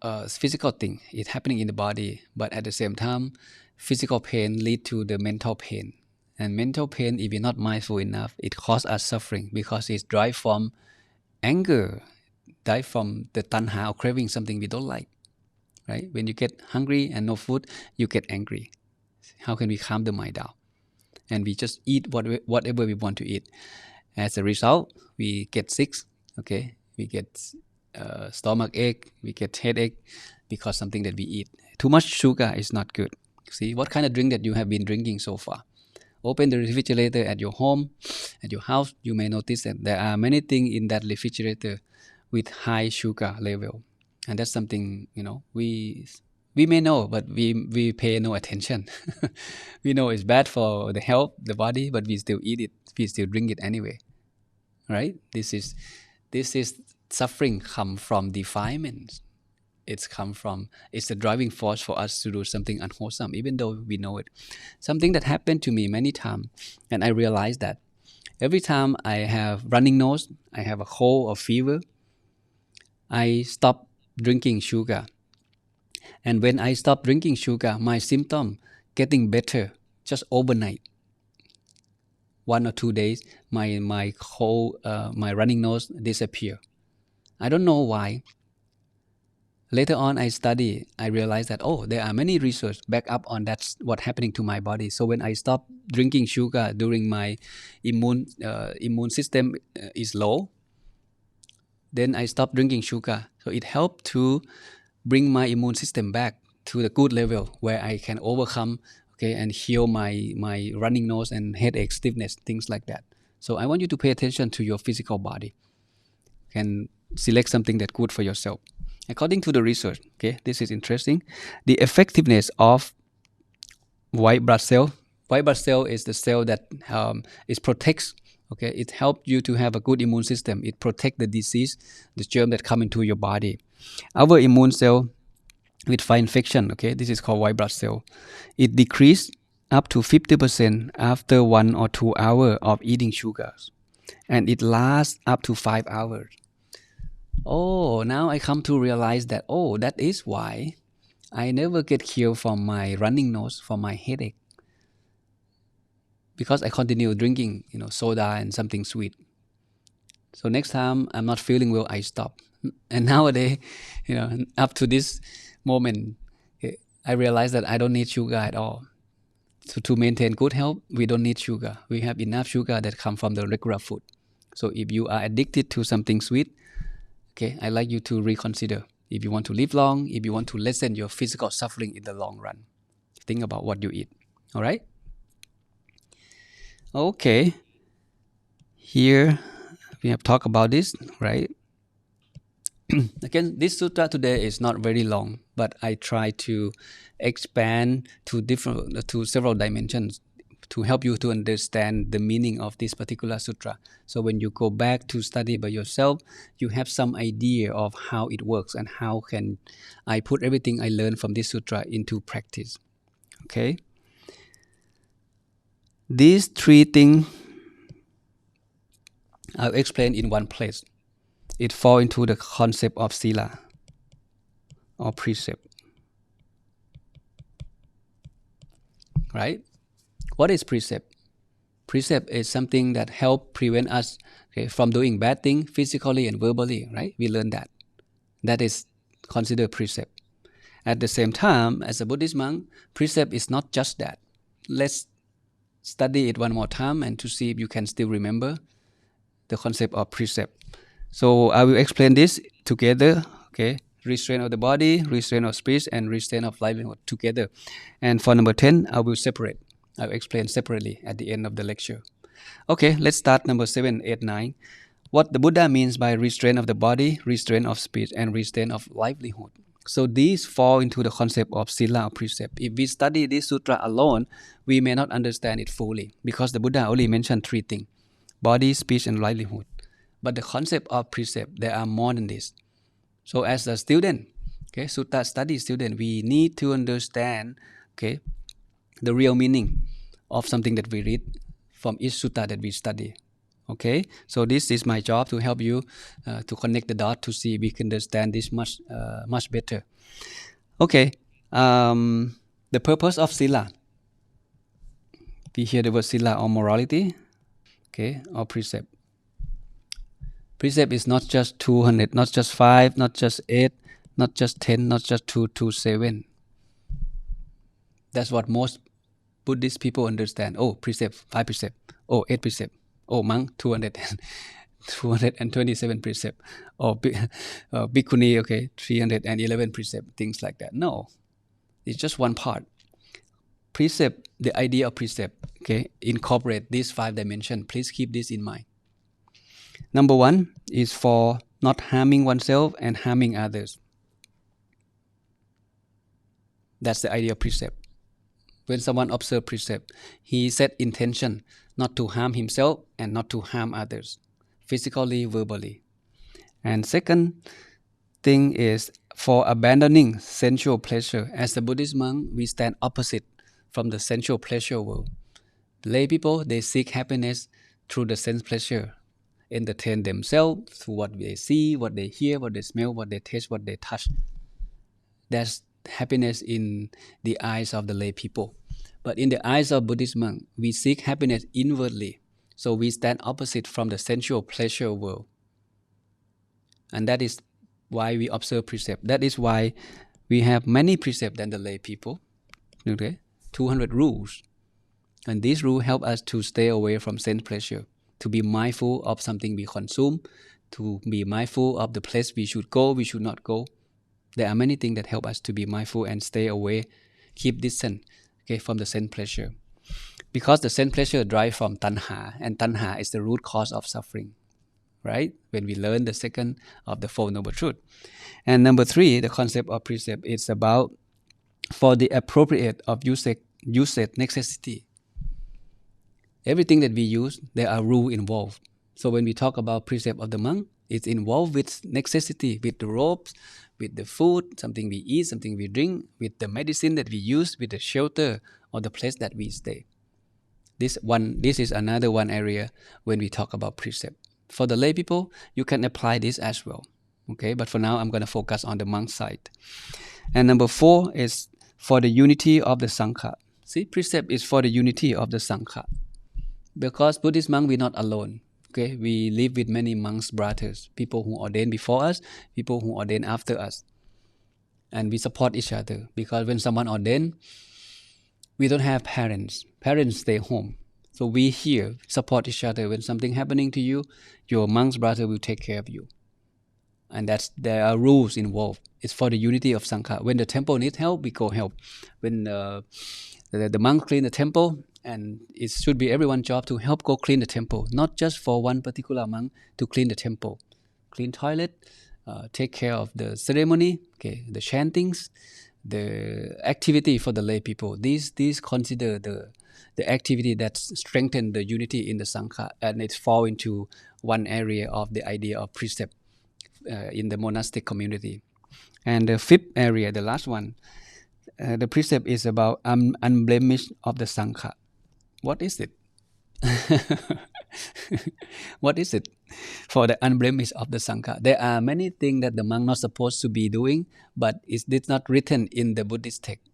thing. It's happening in the body, but at the same time, physical pain leads to the mental pain. And mental pain, if we're not mindful enough, it causes us suffering because it's derived from anger, derived from the tanha or craving something we don't like, right? When you get hungry and no food, you get angry. How can we calm the mind down? And we just eat whatever we want to eat. As a result, we get sick, okay? We get stomach ache, we get headache because something that we eat. Too much sugar is not good. See, what kind of drink that you have been drinking so far? Open the refrigerator at your home, at your house, you may notice that there are many things in that refrigerator with high sugar level. And that's something, we may know, but we pay no attention. We know it's bad for the health, the body, but we still eat it, we still drink it anyway, right? This is suffering come from defilement. It's the driving force for us to do something unwholesome, even though we know it. Something that happened to me many times, and I realized that every time I have running nose, I have a cold or fever, I stop drinking sugar. And when I stop drinking sugar, my symptom getting better just overnight. 1 or 2 days, my cold, my running nose disappear. I don't know why. Later on, I realized that, there are many research back up on that's what's happening to my body. So when I stop drinking sugar during my immune system is low, then I stop drinking sugar. So it helped to bring my immune system back to the good level where I can overcome, okay, and heal my running nose and headache, stiffness, things like that. So I want you to pay attention to your physical body and select something that's good for yourself. According to the research, okay, this is interesting. The effectiveness of white blood cell. White blood cell is the cell that it protects. Okay, it helps you to have a good immune system. It protects the disease, the germ that come into your body. Our immune cell with fight infection, okay, this is called white blood cell. It decreased up to 50% after 1 or 2 hours of eating sugars, and it lasts up to 5 hours. Now I come to realize that, that is why I never get cured from my running nose, from my headache, because I continue drinking, soda and something sweet. So next time I'm not feeling well, I stop. And nowadays, up to this moment, I realize that I don't need sugar at all. So to maintain good health, we don't need sugar. We have enough sugar that come from the regular food. So if you are addicted to something sweet, okay, I'd like you to reconsider. If you want to live long, if you want to lessen your physical suffering in the long run, think about what you eat. All right? Okay. Here we have talked about this, right? Again, this sutta today is not very long, but I try to expand to several dimensions to help you to understand the meaning of this particular sutra. So when you go back to study by yourself, you have some idea of how it works and how can I put everything I learned from this sutra into practice. Okay? These three things I'll explain in one place. It falls into the concept of sila or precept. Right? What is precept? Precept is something that helps prevent us from doing bad things physically and verbally. Right? We learn that. That is considered precept. At the same time, as a Buddhist monk, precept is not just that. Let's study it one more time and to see if you can still remember the concept of precept. So I will explain this together. Restraint of the body, restraint of speech, and restraint of livelihood together. And for number 10, I will separate. I'll explain separately at the end of the lecture. Okay, let's start number 7, 8, 9. What the Buddha means by restraint of the body, restraint of speech, and restraint of livelihood. So these fall into the concept of sila or precept. If we study this sutra alone, we may not understand it fully because the Buddha only mentioned 3 things: body, speech, and livelihood. But the concept of precept, there are more than this. So as a student, Sutta Study student, we need to understand the real meaning of something that we read from each sutta that we study. Okay, so this is my job to help you to connect the dots to see if we can understand this much better. Okay, the purpose of sila. We hear the word sila or morality, or precept. Precept is not just 200, not just 5, not just 8, not just 10, not just 2 to 7. That's what most Buddhist people understand. Oh, precept, 5 precept. Oh, 8 precept. Oh, monk, 227 precept. Oh, bhikkhuni, 311 precept. Things like that. No, it's just one part. Precept, the idea of precept, incorporate these 5 dimensions. Please keep this in mind. Number 1 is for not harming oneself and harming others. That's the idea of precept. When someone observes precept, he set intention not to harm himself and not to harm others, physically, verbally. And second thing is for abandoning sensual pleasure. As a Buddhist monk, we stand opposite from the sensual pleasure world. Lay people, they seek happiness through the sense pleasure, entertain themselves through what they see, what they hear, what they smell, what they taste, what they touch. That's happiness in the eyes of the lay people. But in the eyes of Buddhist monk, we seek happiness inwardly. So we stand opposite from the sensual pleasure world. And that is why we observe precept. That is why we have many precepts than the lay people. 200 rules. And these rules help us to stay away from sense pleasure, to be mindful of something we consume, to be mindful of the place we should go, we should not go. There are many things that help us to be mindful and stay away, keep distance from the sense pleasure. Because the sense pleasure drives from tanha, and tanha is the root cause of suffering, right? When we learn the second of the Four Noble Truths. And number 3, the concept of precept is about for the appropriate of usage necessity. Everything that we use, there are rules involved. So when we talk about precept of the monk, it's involved with necessity, with the robes, with the food, something we eat, something we drink, with the medicine that we use, with the shelter or the place that we stay. This is another one area when we talk about precept. For the lay people, you can apply this as well. But for now, I'm going to focus on the monk side. And number 4 is for the unity of the Sangha. See, precept is for the unity of the Sangha. Because Buddhist monk, we're not alone. We live with many monks, brothers, people who ordain before us, people who ordain after us. And we support each other. Because when someone ordain, we don't have parents. Parents stay home. So we here support each other. When something happening to you, your monk's brother will take care of you. And there are rules involved. It's for the unity of Sangha. When the temple needs help, we go help. When the monk clean the temple, and it should be everyone's job to help go clean the temple, not just for one particular monk to clean the temple. Clean toilet, take care of the ceremony, the chantings, the activity for the lay people. These consider the activity that strengthen the unity in the Sangha, and it fall into one area of the idea of precept in the monastic community. And the 5th area, the last one, the precept is about unblemished of the Sangha. What is it? What is it? For the unblemished of the Sangha. There are many things that the monk not supposed to be doing, but it's not written in the Buddhist text.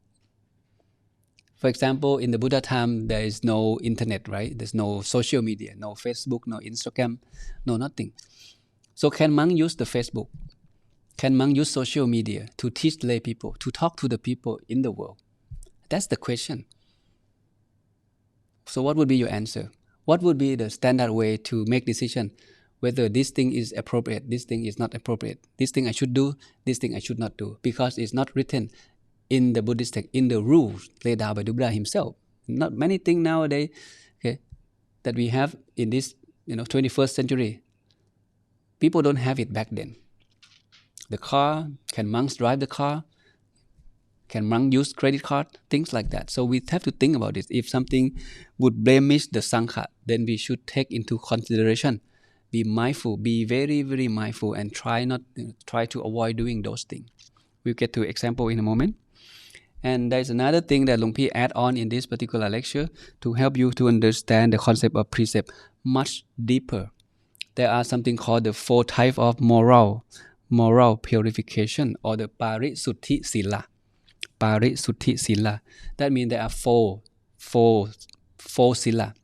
For example, in the Buddha time, there is no internet, right? There's no social media, no Facebook, no Instagram, no nothing. So can monk use the Facebook? Can monk use social media to teach lay people, to talk to the people in the world? That's the question. So what would be your answer? What would be the standard way to make decision whether this thing is appropriate, this thing is not appropriate, this thing I should do, this thing I should not do, because it's not written in the Buddhist text, in the rules laid down by the Buddha himself. Not many things nowadays, okay, that we have in this 21st century. People don't have it back then. The car, can monks drive the car? Can monk use credit card? Things like that. So we have to think about it. If something would blemish the Sangha, then we should take into consideration. Be mindful, be very, very mindful, and try to avoid doing those things. We'll get to example in a moment. And there's another thing that Luang Pi add on in this particular lecture to help you to understand the concept of precept much deeper. There are something called the 4 types of moral purification, or the Parisuddhi Sila. Parisuddhi Sila. That means there are four Sila.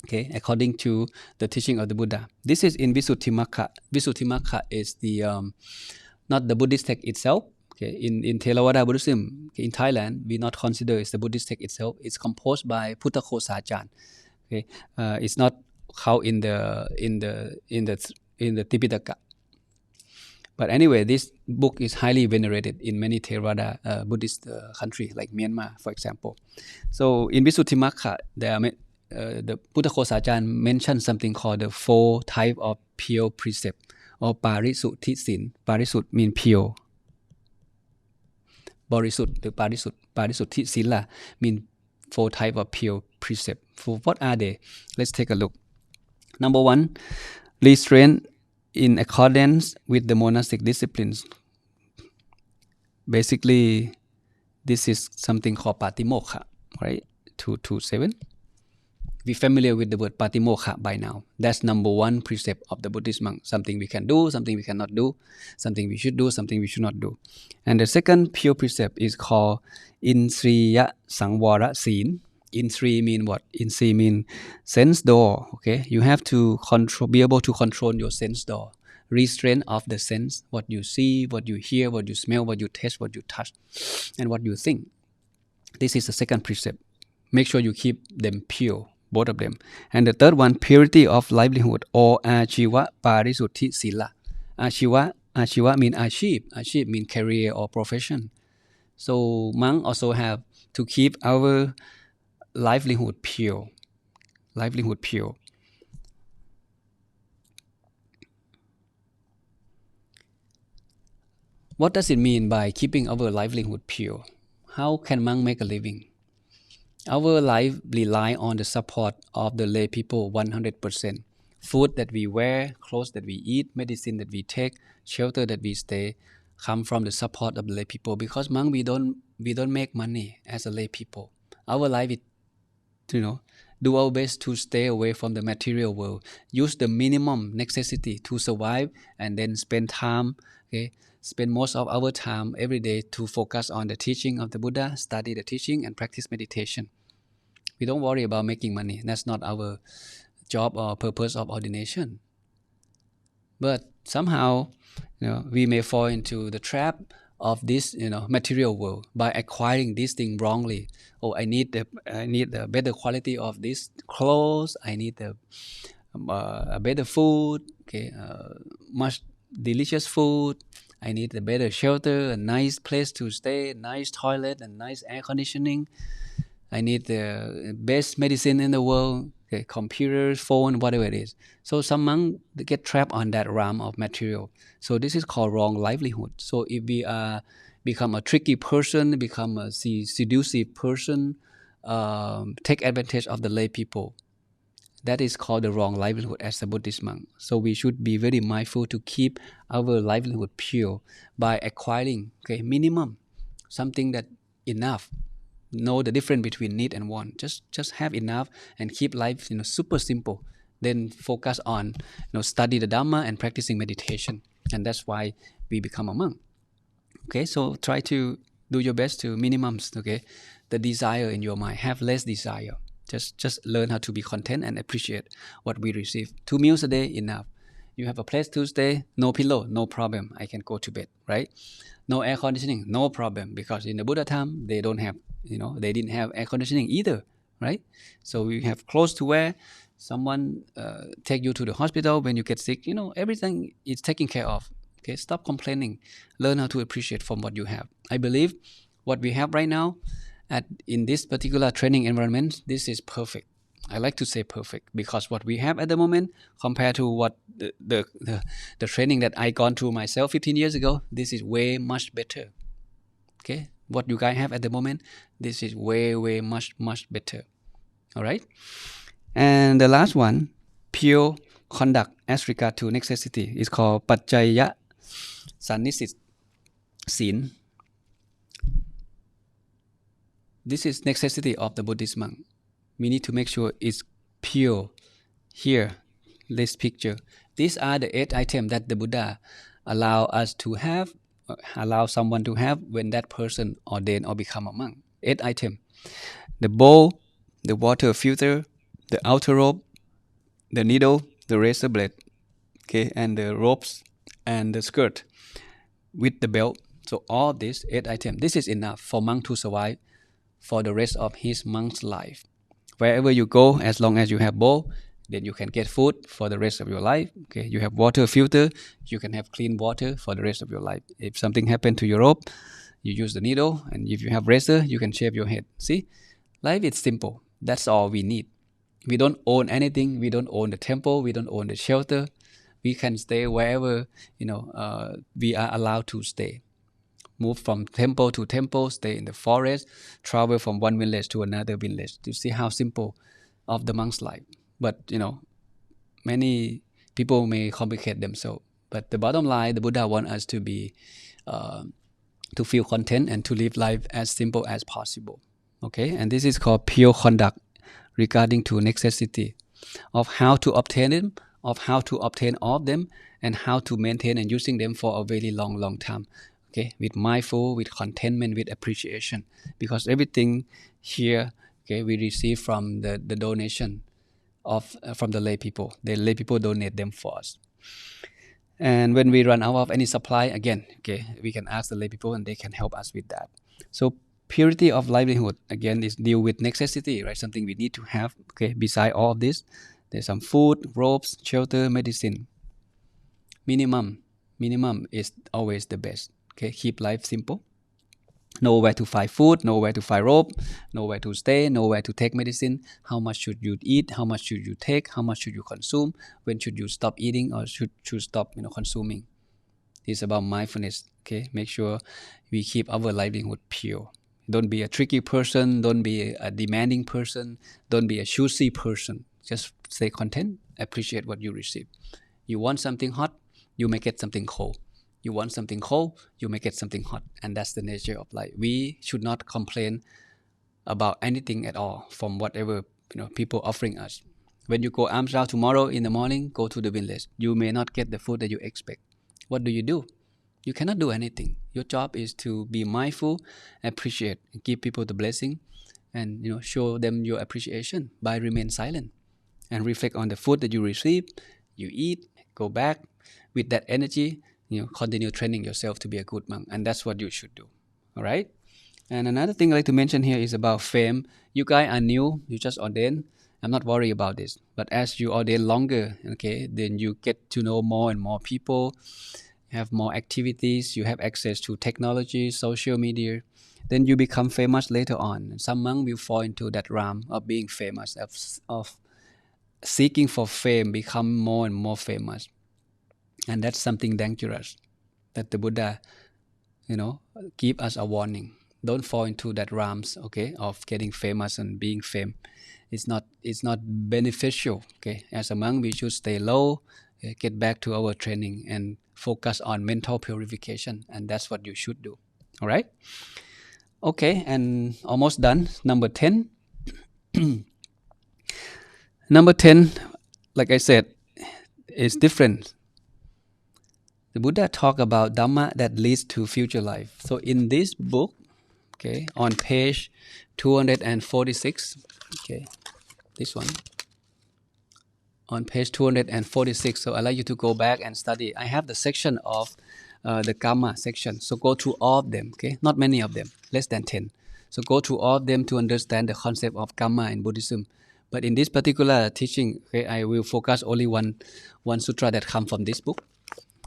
Okay, according to the teaching of the Buddha. This is in Visuddhimagga. Visuddhimagga is the not the Buddhist text itself. Okay, in Theravada Buddhism, in Thailand, we not consider it's the Buddhist text itself. It's composed by Puttakosajan. Okay, it's not how in the Tipitaka. But anyway, this book is highly venerated in many Theravada Buddhist countries, like Myanmar, for example. So in Visuddhimagga, the Puttakosajan mentioned something called the 4 types of pure precept, or Parisuddhi Sin. Parisud means pure. Borisud, the Parisuddhi Sila means 4 types of pure precept. So what are they? Let's take a look. Number 1, restraint in accordance with the monastic disciplines. Basically, this is something called Patimokkha, right? 227. We're familiar with the word Patimokkha by now. That's number 1 precept of the Buddhist monk. Something we can do, something we cannot do, something we should do, something we should not do. And the second pure precept is called Insriya Sangvara Sin. Insri mean what? Insri mean sense door. Okay, you have to be able to control your sense door. Restraint of the sense, what you see, what you hear, what you smell, what you taste, what you touch, and what you think. This is the second precept. Make sure you keep them pure, both of them. And the third one, purity of livelihood, or Achiva Parisuddhi Sila. Achiva mean achieve. Achieve mean career or profession. So monks also have to keep our livelihood pure. Livelihood pure. What does it mean by keeping our livelihood pure? How can monk make a living? Our life rely on the support of the lay people 100%. Food that we wear, clothes that we eat, medicine that we take, shelter that we stay, come from the support of the lay people. Because monk, we don't make money as a lay people. Our life is, do our best to stay away from the material world. Use the minimum necessity to survive, and then spend time. Okay, spend most of our time every day to focus on the teaching of the Buddha, study the teaching, and practice meditation. We don't worry about making money. That's not our job or purpose of ordination. But somehow, we may fall into the trap of this, material world by acquiring this thing wrongly. Oh, I need the better quality of this clothes. I need a better food. Okay, much delicious food. I need a better shelter, a nice place to stay, a nice toilet, and nice air conditioning. I need the best medicine in the world, okay, computers, phone, whatever it is. So some monks get trapped on that realm of material. So this is called wrong livelihood. So if we become a tricky person, become a seductive person, take advantage of the lay people, that is called the wrong livelihood as a Buddhist monk. So we should be very mindful to keep our livelihood pure by acquiring, minimum, something that enough know the difference between need and want. Just have enough and keep life super simple. Then focus on study the Dhamma and practicing meditation, and that's why we become a monk. Okay, so try to do your best to minimum the desire in your mind. Have less desire. Just learn how to be content and appreciate what we receive. 2 meals a day enough. You have a place to stay, no pillow, no problem. I can go to bed, right? No air conditioning, no problem, because in the Buddha time they don't have, they didn't have air conditioning either, right? So we have clothes to wear. Someone take you to the hospital when you get sick. Everything is taken care of. Okay, stop complaining. Learn how to appreciate from what you have. I believe what we have right now in this particular training environment, this is perfect. I like to say perfect because what we have at the moment compared to what the training that I gone through myself 15 years ago, this is way much better. Okay, what you guys have at the moment, this is way much better. All right, and the last one, pure conduct as regard to necessity, is called Paccaya Sannisit Sin. This is necessity of the Buddhist monk. We need to make sure it's pure. Here, this picture. These are the 8 items that the Buddha allow us to have, allow someone to have when that person ordained or become a monk. 8 items. The bowl, the water filter, the outer robe, the needle, the razor blade, okay, and the ropes and the skirt with the belt. So all these 8 items, this is enough for monk to survive for the rest of his monk's life. Wherever you go, as long as you have bowl, then you can get food for the rest of your life. Okay, you have water filter, you can have clean water for the rest of your life. If something happened to your rope, you use the needle, and if you have razor, you can shave your head. See, life is simple. That's all we need. We don't own anything. We don't own the temple. We don't own the shelter. We can stay wherever we are allowed to stay. Move from temple to temple, stay in the forest, travel from one village to another village. To see how simple of the monk's life. But many people may complicate themselves. But the bottom line, the Buddha wants us to be, to feel content and to live life as simple as possible. Okay, and this is called pure conduct regarding to necessity of how to obtain them, of how to obtain all of them, and how to maintain and using them for a very long time. Okay, with mindful, with contentment, with appreciation, because everything here, okay, we receive from the donation of from the lay people. The lay people donate them for us. And when we run out of any supply, again, okay, we can ask the lay people and they can help us with that. So purity of livelihood, again, is deal with necessity, right? Something we need to have. Okay, beside all of this, there's some food, robes, shelter, medicine. Minimum is always the best. Okay, keep life simple. Know where to find food, know where to find rope, know where to stay, know where to take medicine. How much should you eat? How much should you take? How much should you consume? When should you stop eating or should stop consuming? It's about mindfulness. Okay, make sure we keep our livelihood pure. Don't be a tricky person. Don't be a demanding person. Don't be a choosy person. Just stay content. Appreciate what you receive. You want something hot, you may get something cold. You want something cold, you may get something hot. And that's the nature of life. We should not complain about anything at all from whatever people offering us. When you go arms out tomorrow in the morning, go to the village. You may not get the food that you expect. What do? You cannot do anything. Your job is to be mindful, appreciate, and give people the blessing, and show them your appreciation by remain silent and reflect on the food that you receive. You eat, go back with that energy. Continue training yourself to be a good monk, and that's what you should do. All right. And another thing I'd like to mention here is about fame. You guys are new. You just ordained. I'm not worried about this. But as you ordain longer, okay, then you get to know more and more people, have more activities. You have access to technology, social media. Then you become famous later on. And some monks will fall into that realm of being famous, of seeking for fame, become more and more famous. And that's something dangerous that the Buddha, give us a warning. Don't fall into that realms, okay, of getting famous and being fame. It's not beneficial, okay. As a monk, we should stay low, get back to our training and focus on mental purification. And that's what you should do. All right. Okay, and almost done. Number 10. Number 10, like I said, is different. The Buddha talked about Dhamma that leads to future life. So in this book, okay, on page 246, okay, this one, on page 246. So I'd like you to go back and study. I have the section of the Karma section. So go through all of them, okay? Not many of them, less than 10. So go through all of them to understand the concept of Karma in Buddhism. But in this particular teaching, okay, I will focus only one sutra that comes from this book.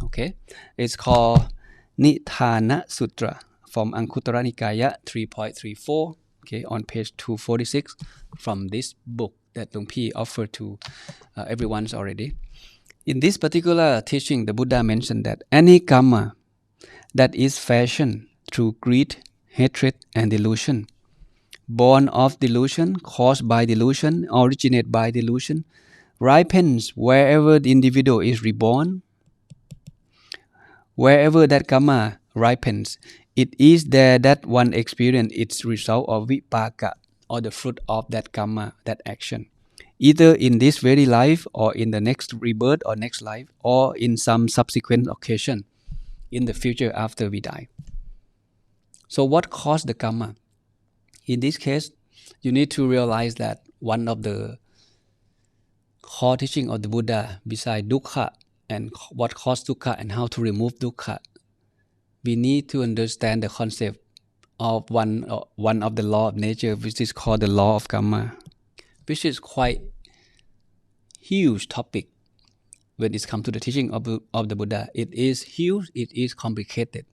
Okay, it's called Nithana Sutra from Anguttara Nikaya 3.34. Okay, on page 246 from this book that Luang Pi offered to everyone already. In this particular teaching, the Buddha mentioned that any karma that is fashioned through greed, hatred, and delusion, born of delusion, caused by delusion, originate by delusion, ripens wherever the individual is reborn. Wherever that karma ripens, it is there that one experience its result of vipaka, or the fruit of that karma, that action, either in this very life or in the next rebirth or next life, or in some subsequent occasion in the future after we die. So what caused the karma? In this case, you need to realize that one of the core teaching of the Buddha, besides dukkha and what caused dukkha and how to remove dukkha, we need to understand the concept of one of the law of nature, which is called the law of karma, which is quite huge topic when it comes to the teaching of the Buddha. It is huge, it is complicated.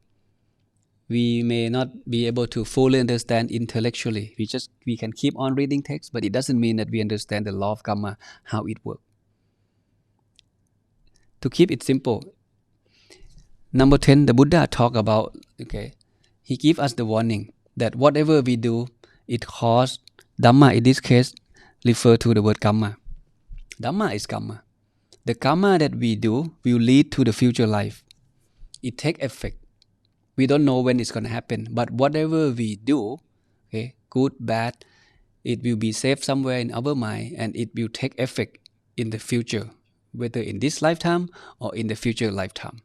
We may not be able to fully understand intellectually. We can keep on reading text, but it doesn't mean that we understand the law of karma, how it works. To keep it simple, number 10, the Buddha talk about, okay, he give us the warning that whatever we do, it cause Dhamma. In this case, refer to the word karma. Dhamma is karma. The karma that we do will lead to the future life. It take effect. We don't know when it's going to happen, but whatever we do, okay, good, bad, it will be saved somewhere in our mind, and it will take effect in the future, whether in this lifetime or in the future lifetime.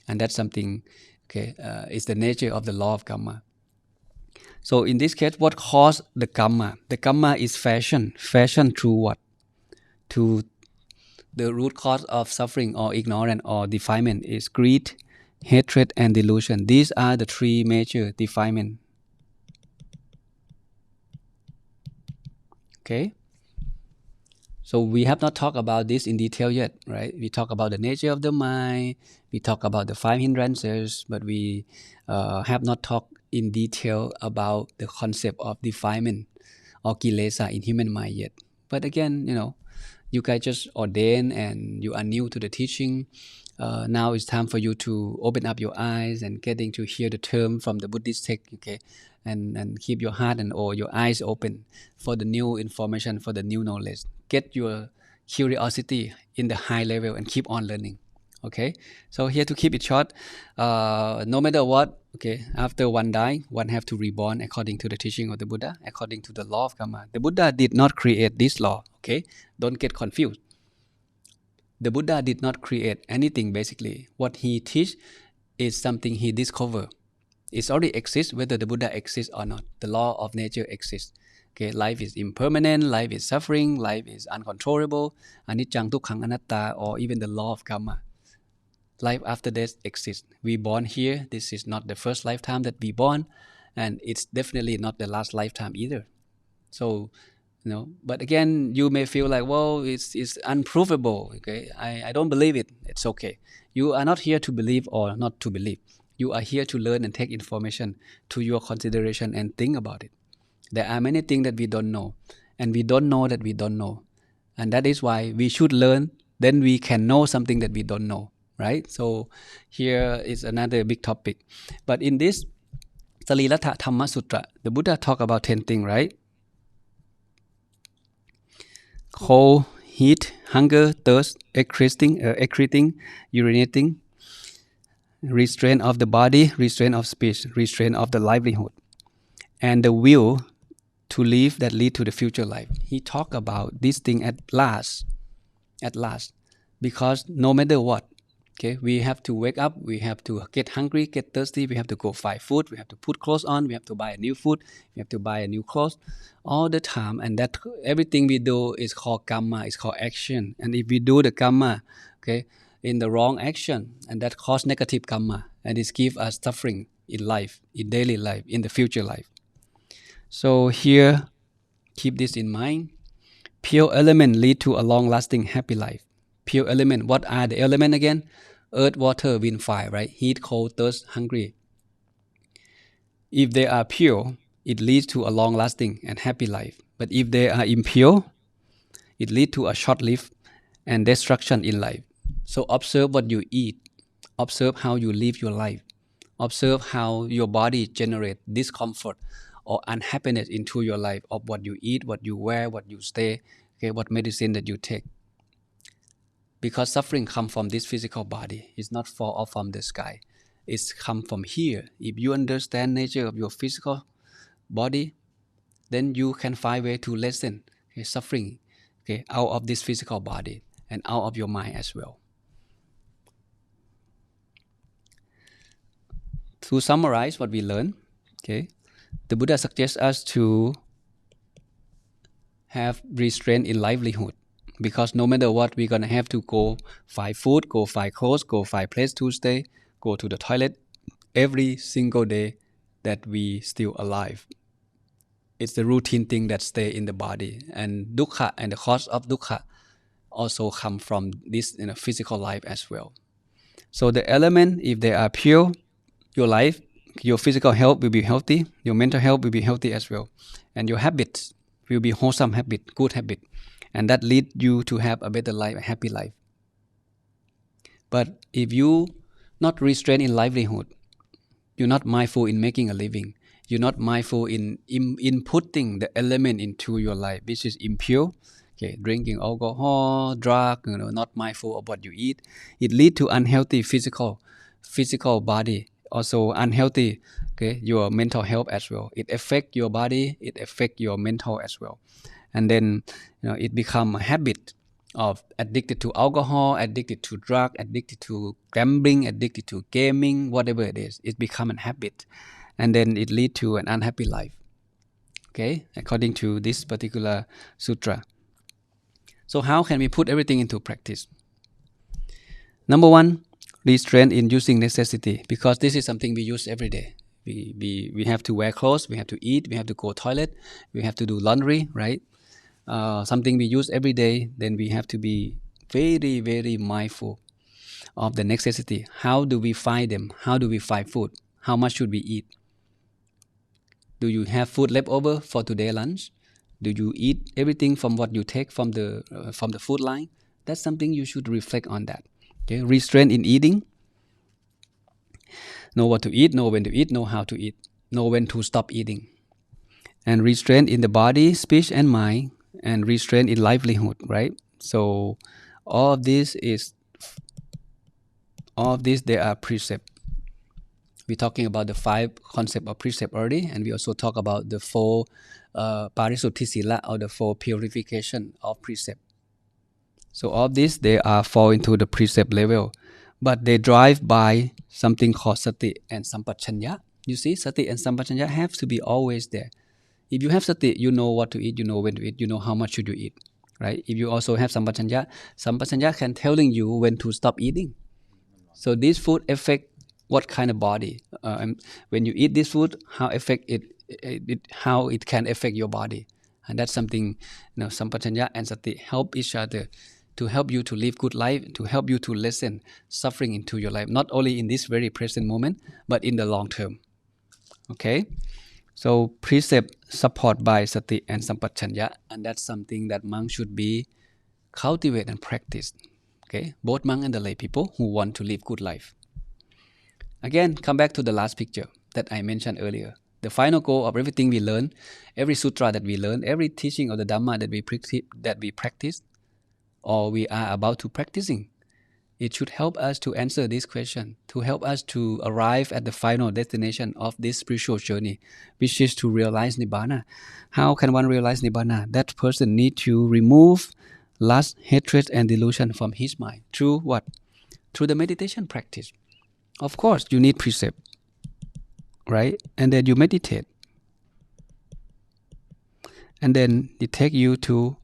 And that's something, okay, it's the nature of the law of karma. So in this case, what caused the karma? The karma is fashion. Fashion through what? To the root cause of suffering or ignorance or defilement is greed, hatred, and delusion. These are the three major defilement. Okay? So we have not talked about this in detail yet, right? We talk about the nature of the mind, we talk about the 5 hindrances, but we have not talked in detail about the concept of defilement or kilesa in human mind yet. But again, you guys just ordained and you are new to the teaching. Now it's time for you to open up your eyes and getting to hear the term from the Buddhist text, okay? And keep your heart or your eyes open for the new information, for the new knowledge. Get your curiosity in the high level and keep on learning. Okay, so here to keep it short, no matter what, okay, after one die, one have to reborn according to the teaching of the Buddha, according to the law of karma. The Buddha did not create this law, okay? Don't get confused. The Buddha did not create anything basically. What he teach is something he discovered. It already exists whether the Buddha exists or not. The law of nature exists. Okay, life is impermanent, life is suffering, life is uncontrollable, anicca dukkha anatta, or even the law of karma. Life after death exists. We born here. This is not the first lifetime that we born, and it's definitely not the last lifetime either. So, but again, you may feel like, well, it's unprovable. Okay, I don't believe it. It's okay. You are not here to believe or not to believe. You are here to learn and take information to your consideration and think about it. There are many things that we don't know, and we don't know that we don't know, and that is why we should learn. Then we can know something that we don't know. Right? So here is another big topic. But in this Sariratthadhamma Sutra, the Buddha talk about 10 things, right? Cold, heat, hunger, thirst, excreting, urinating, restraint of the body, restraint of speech, restraint of the livelihood. and the will to live that lead to the future life. He talked about this thing at last, because no matter what, okay, we have to wake up, we have to get hungry, get thirsty, we have to go find food, we have to put clothes on, we have to buy a new food, we have to buy a new clothes all the time, and that everything we do is called karma, is called action. And if we do the karma, okay, in the wrong action, and that cause negative karma, and it gives us suffering in life, in daily life, in the future life. So here, keep this in mind. Pure element lead to a long-lasting happy life. Pure element, what are the elements again? Earth, water, wind, fire, right? Heat, cold, thirst, hungry. If they are pure, it leads to a long-lasting and happy life. But if they are impure, it leads to a short-lived and destruction in life. So observe what you eat. Observe how you live your life. Observe how your body generates discomfort or unhappiness into your life of what you eat, what you wear, what you stay, okay, what medicine that you take. Because suffering comes from this physical body. It's not fall off from the sky. It's come from here. If you understand nature of your physical body, then you can find way to lessen suffering out of this physical body and out of your mind as well. To summarize what we learned, the Buddha suggests us to have restraint in livelihood, because no matter what, we're going to have to go find food, go find clothes, go find place to stay, go to the toilet every single day that we still alive. It's the routine thing that stay in the body, and dukkha and the cause of dukkha also come from this physical life as well. So the element, if they are pure, your life, your physical health will be healthy, your mental health will be healthy as well, and your habits will be wholesome habit, good habit, and that lead you to have a better life, a happy life. But if you not restrained in livelihood, you're not mindful in making a living, you're not mindful in inputting the element into your life, which is impure, drinking alcohol, drug, not mindful of what you eat, it lead to unhealthy physical body, also unhealthy your mental health as well. It affect your body, it affect your mental as well, and then it become a habit of addicted to alcohol, addicted to drug, addicted to gambling, addicted to gaming, whatever it is, it become a habit, and then it lead to an unhappy life, according to this particular sutra. So how can we put everything into practice? Number one, restraint in using necessity, because this is something we use every day. We have to wear clothes, we have to eat, we have to go toilet, we have to do laundry, right? Something we use every day, then we have to be very, very mindful of the necessity. How do we find them? How do we find food? How much should we eat? Do you have food left over for today's lunch? Do you eat everything from what you take from the food line? That's something you should reflect on that. Restraint in eating. Know what to eat, know when to eat, know how to eat, know when to stop eating. And restraint in the body, speech, and mind, and restraint in livelihood, right? So all of this, they are precept. We're talking about the 5 concepts of precept already, and we also talk about the 4 parisuddhi sila, or the 4 purification of precept. So all of this, they are fall into the precept level, but they drive by something called sati and sampachanya. You see, sati and sampachanya have to be always there. If you have sati, you know what to eat, you know when to eat, you know how much should you eat, right? If you also have sampachanya can telling you when to stop eating. So this food affect what kind of body? When you eat this food, how it can affect your body, and that's something sampachanya and sati help each other to help you to live good life, to help you to lessen suffering into your life, not only in this very present moment, but in the long term. So precept support by sati and sampachanya, and that's something that monks should be cultivate and practice. Both monk and the lay people who want to live good life. Again, come back to the last picture that I mentioned earlier. The final goal of everything we learn, every sutra that we learn, every teaching of the Dhamma that we practice, or we are about to practicing, It should help us to answer this question, to help us to arrive at the final destination of this spiritual journey, which is to realize Nibbana. How can one realize Nibbana? That person needs to remove lust, hatred, and delusion from his mind. Through what? Through the meditation practice. Of course, you need precept, right? And then you meditate. And then it takes you to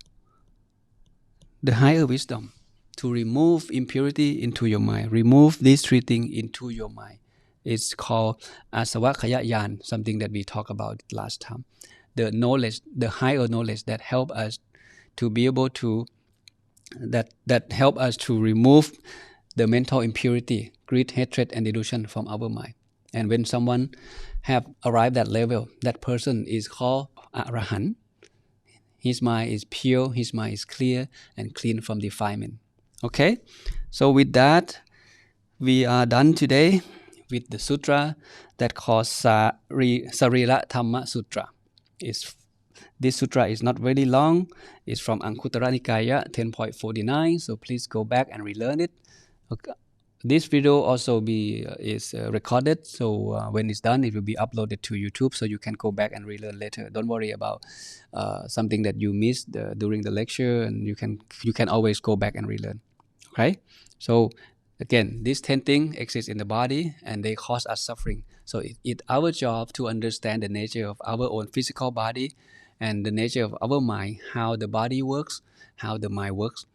the higher wisdom, to remove impurity into your mind, remove these three things into your mind. It's called asavakkhaya yan, something that we talked about last time. The knowledge, the higher knowledge that help us to be able to, that help us to remove the mental impurity, greed, hatred, and delusion from our mind. And when someone have arrived at that level, that person is called Arahant. His mind is pure, his mind is clear and clean from defilement. Okay, so with that, we are done today with the sutra that called Sariratthadhamma Sutra. This sutra is not very long. It's from Anguttara Nikaya 10.49. So please go back and relearn it. Okay. This video also is recorded. So when it's done, it will be uploaded to YouTube. So you can go back and relearn later. Don't worry about something that you missed during the lecture, and you can always go back and relearn. Okay. So again, these 10 things exist in the body and they cause us suffering. So it's our job to understand the nature of our own physical body and the nature of our mind, how the body works, how the mind works.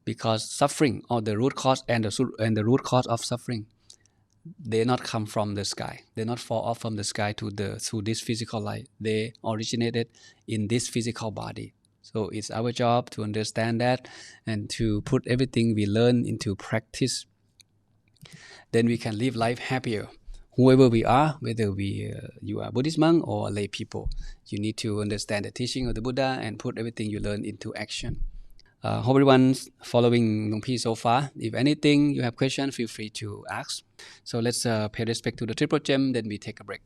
Because suffering, or the root cause and the root cause of suffering, they not come from the sky. They not fall off from the sky to this physical life. They originated in this physical body. So it's our job to understand that and to put everything we learn into practice. Then we can live life happier. Whoever we are, whether you are Buddhist monk or lay people, you need to understand the teaching of the Buddha and put everything you learn into action. Hope everyone's following Luang Pi so far. If anything, you have questions, feel free to ask. So let's pay respect to the triple gem, then we take a break.